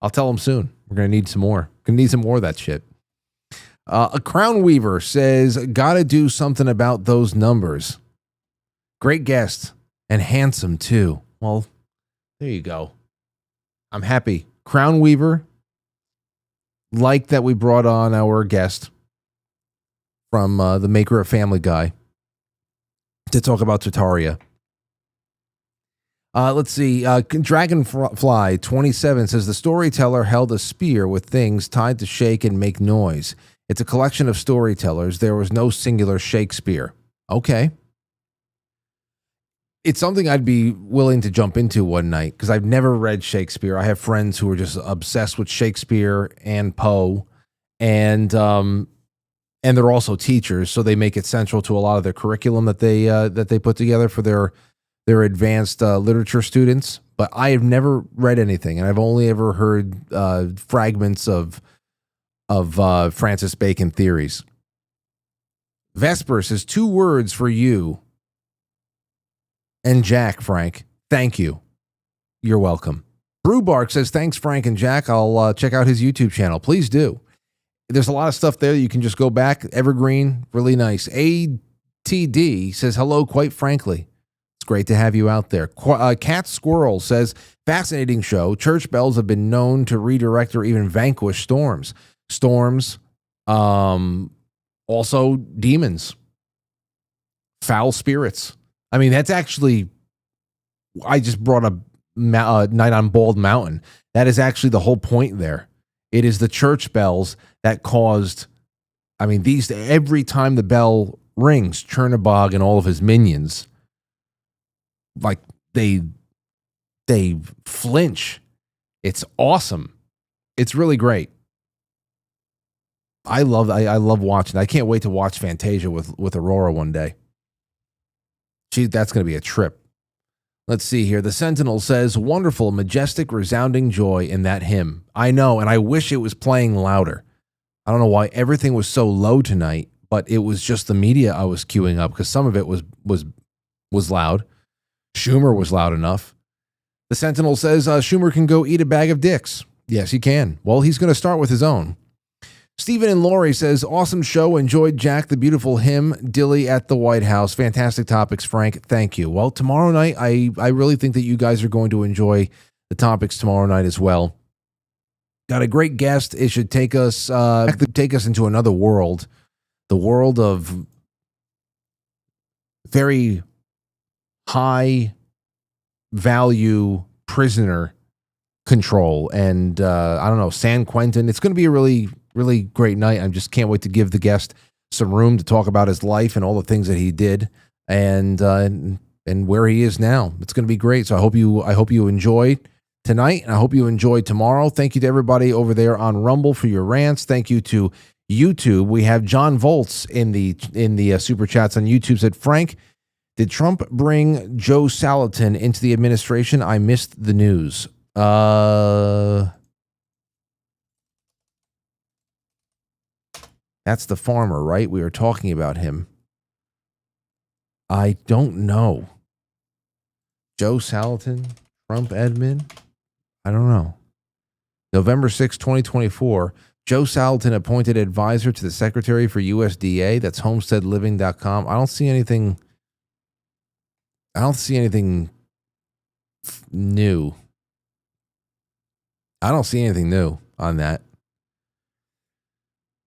I'll tell him soon. We're going to need some more. Going to need some more of that shit. A Crown Weaver says, gotta do something about those numbers. Great guest, and handsome too. Well, there you go. I'm happy. Crown Weaver, like that we brought on our guest from the maker of Family Guy to talk about Tartaria. Let's see. Dragonfly 27 says, the storyteller held a spear with things tied to shake and make noise. It's a collection of storytellers. There was no singular Shakespeare. Okay. It's something I'd be willing to jump into one night, because I've never read Shakespeare. I have friends who are just obsessed with Shakespeare and Poe, and they're also teachers, so they make it central to a lot of their curriculum that they put together for their advanced literature students. But I have never read anything, and I've only ever heard fragments of Francis Bacon theories. Vesper says, 2 words for you and Jack, Frank. Thank you. You're welcome. Brewbark says, thanks, Frank and Jack. I'll check out his YouTube channel. Please do. There's a lot of stuff there. You can just go back. Evergreen, really nice. ATD says, hello, quite frankly. It's great to have you out there. Cat Squirrel says, fascinating show. Church bells have been known to redirect or even vanquish storms. Also demons, foul spirits. I mean, that's actually, I just brought up Night on Bald Mountain. That is actually the whole point there. It is the church bells that caused, I mean, every time the bell rings, Chernabog and all of his minions, like they flinch. It's awesome. It's really great. I love watching. I can't wait to watch Fantasia with Aurora one day. That's going to be a trip. Let's see here. The Sentinel says, wonderful, majestic, resounding joy in that hymn. I know, and I wish it was playing louder. I don't know why everything was so low tonight, but it was just the media I was queuing up, because some of it was loud. Schumer was loud enough. The Sentinel says Schumer can go eat a bag of dicks. Yes, he can. Well, he's going to start with his own. Stephen and Lori says, awesome show. Enjoyed Jack the Beautiful Hymn, Dilly at the White House. Fantastic topics, Frank. Thank you. Well, tomorrow night, I really think that you guys are going to enjoy the topics tomorrow night as well. Got a great guest. It should take us into another world, the world of very high value prisoner control and I don't know, San Quentin. It's going to be a really, really great night. I just can't wait to give the guest some room to talk about his life and all the things that he did and where he is now. It's going to be great. So I hope you enjoy tonight, and I hope you enjoy tomorrow. Thank you to everybody over there on Rumble for your rants. Thank you to YouTube. We have John Volts in the super chats on YouTube. Said, Frank, did Trump bring Joe Salatin into the administration? I missed the news. That's the farmer, right? We were talking about him. I don't know. Joe Salatin, Trump admin? I don't know. November 6, 2024. Joe Salatin appointed advisor to the Secretary for USDA. That's homesteadliving.com. I don't see anything new. I don't see anything new on that.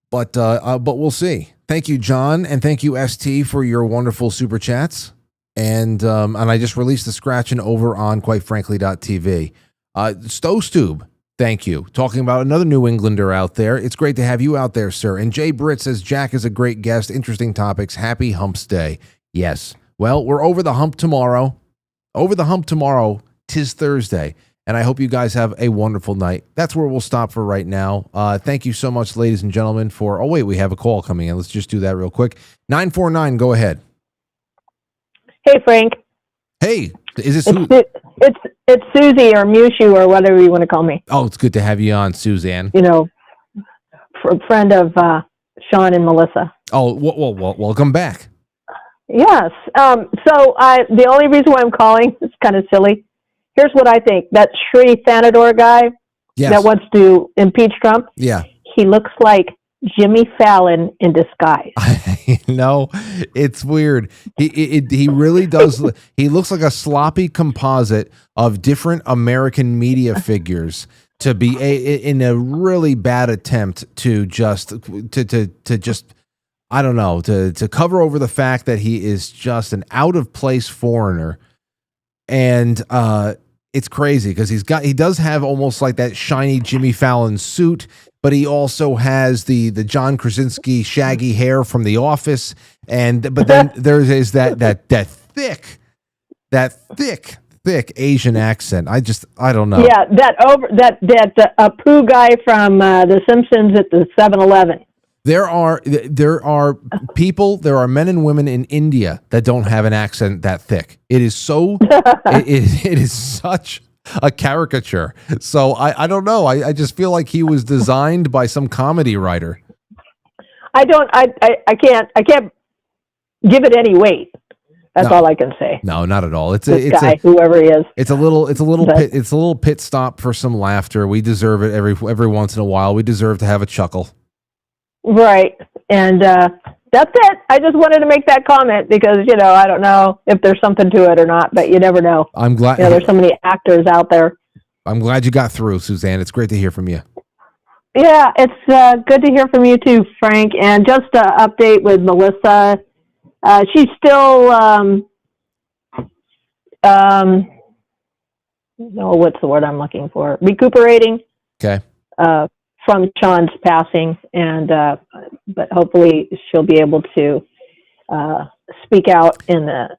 But we'll see. Thank you, John, and thank you, ST, for your wonderful super chats. And I just released the scratching over on quitefrankly.tv. Stowstube, thank you. Talking about another New Englander out there. It's great to have you out there, sir. And Jay Britt says, Jack is a great guest. Interesting topics. Happy Humps Day. Yes. Well, we're over the hump tomorrow. Over the hump tomorrow. 'Tis Thursday. And I hope you guys have a wonderful night. That's where we'll stop for right now. Thank you so much, ladies and gentlemen, for... Oh, wait, we have a call coming in. Let's just do that real quick. 949, go ahead. Hey, Frank. Hey, is this... It's Susie or Mushu or whatever you want to call me. Oh, it's good to have you on, Suzanne. You know, friend of Sean and Melissa. Oh, well, welcome back. Yes. So the only reason why I'm calling is kind of silly. Here's what I think. That Sri Thanador guy that wants to impeach Trump. Yeah. He looks like Jimmy Fallon in disguise. No, it's weird. He really does. He looks like a sloppy composite of different American media figures to be in a really bad attempt to just I don't know, to cover over the fact that he is just an out of place foreigner. And it's crazy because he does have almost like that shiny Jimmy Fallon suit, but he also has the John Krasinski shaggy hair from The Office, but then there is that thick Asian accent. I don't know. Yeah, that Apu guy from The Simpsons at the 7-Eleven. There are people, there are men and women in India that don't have an accent that thick. It is so, it is such a caricature. So I don't know. I just feel like he was designed by some comedy writer. I can't give it any weight. That's all I can say. No, not at all. It's whoever he is. It's a little pit stop for some laughter. We deserve it every once in a while. We deserve to have a chuckle. Right. And that's it. I just wanted to make that comment because, I don't know if there's something to it or not, but you never know. I'm glad. There's so many actors out there. I'm glad you got through, Suzanne. It's great to hear from you. Yeah, it's good to hear from you too, Frank. And just an update with Melissa. She's still, what's the word I'm looking for? Recuperating. Okay. From Sean's passing, and but hopefully she'll be able to speak out in the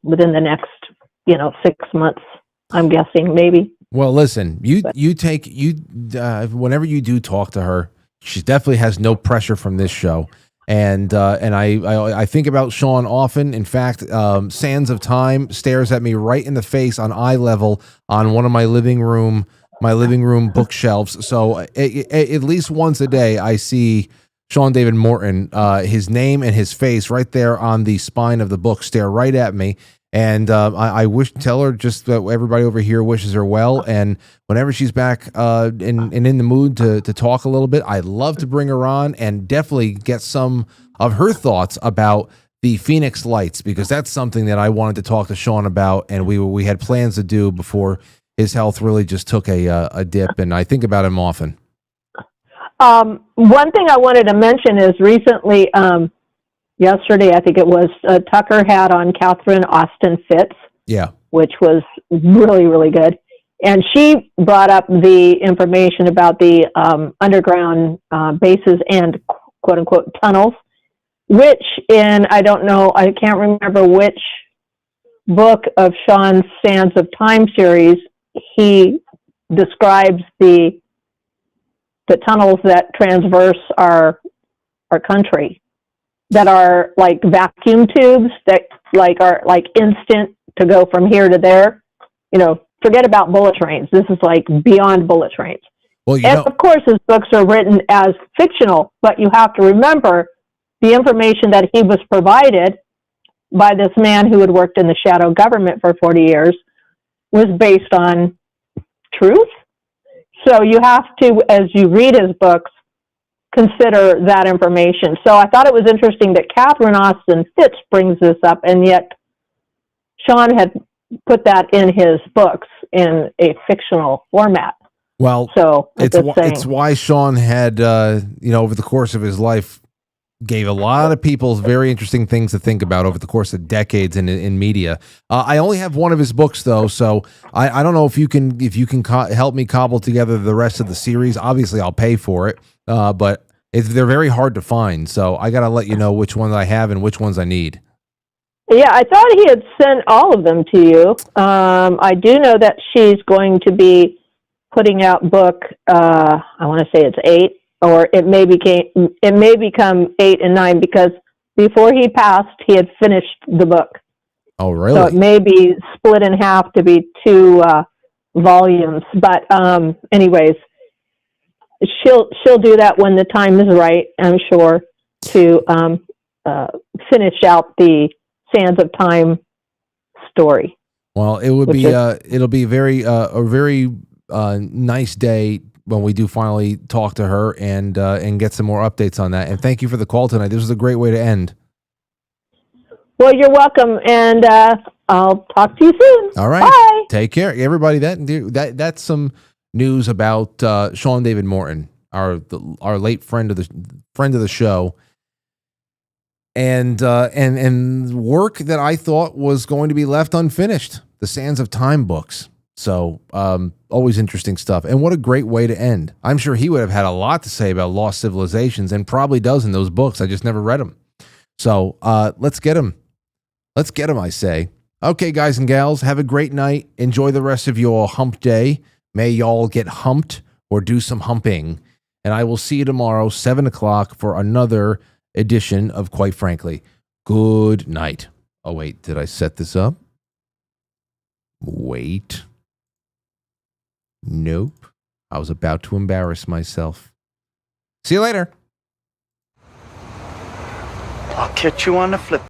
within the next 6 months. I'm guessing maybe. Well, listen, whenever you do talk to her, she definitely has no pressure from this show, and I think about Sean often. In fact, Sands of Time stares at me right in the face on eye level on one of my living room bookshelves. So at least once a day, I see Sean David Morton, his name and his face right there on the spine of the book stare right at me. And I tell her just that everybody over here wishes her well. And whenever she's back in the mood to talk a little bit, I'd love to bring her on and definitely get some of her thoughts about the Phoenix Lights, because that's something that I wanted to talk to Sean about, and we had plans to do before his health really just took a dip. And I think about him often. One thing I wanted to mention is recently. Yesterday, I think it was, Tucker had on Catherine Austin Fitz. Yeah. Which was really, really good. And she brought up the information about the underground bases and quote-unquote tunnels, which I can't remember which book of Sean's Sands of Time series, he describes the tunnels that transverse our country, that are like vacuum tubes that are instant to go from here to there. Forget about bullet trains. This is like beyond bullet trains. Well, of course, his books are written as fictional, but you have to remember the information that he was provided by this man who had worked in the shadow government for 40 years was based on truth. So you have to, as you read his books, consider that information. So I thought it was interesting that Catherine Austin Fitz brings this up, and yet Sean had put that in his books in a fictional format. Well, so it's why Sean had, over the course of his life, gave a lot of people very interesting things to think about over the course of decades in media. I only have one of his books though, so I don't know if you can help me cobble together the rest of the series. Obviously, I'll pay for it, but they're very hard to find. So I got to let you know which ones I have and which ones I need. Yeah, I thought he had sent all of them to you. I do know that she's going to be putting out book. I want to say it's 8. Or it may become 8 and 9, because before he passed, he had finished the book. Oh, really? So it may be split in half to be 2 volumes. But anyways, she'll do that when the time is right, I'm sure, to finish out the Sands of Time story. Well, it'll be a very nice day when we do finally talk to her and get some more updates on that. And thank you for the call tonight. This was a great way to end. Well, you're welcome, and I'll talk to you soon. All right. Bye. Take care, everybody. That's some news about Sean David Morton, our late friend of the show, and work that I thought was going to be left unfinished, the Sands of Time books. So always interesting stuff. And what a great way to end. I'm sure he would have had a lot to say about lost civilizations, and probably does in those books. I just never read them. So let's get him. Let's get him, I say. Okay, guys and gals, have a great night. Enjoy the rest of your hump day. May y'all get humped or do some humping. And I will see you tomorrow, 7 o'clock, for another edition of Quite Frankly. Good night. Oh, wait, did I set this up? Wait. Nope. I was about to embarrass myself. See you later. I'll catch you on the flip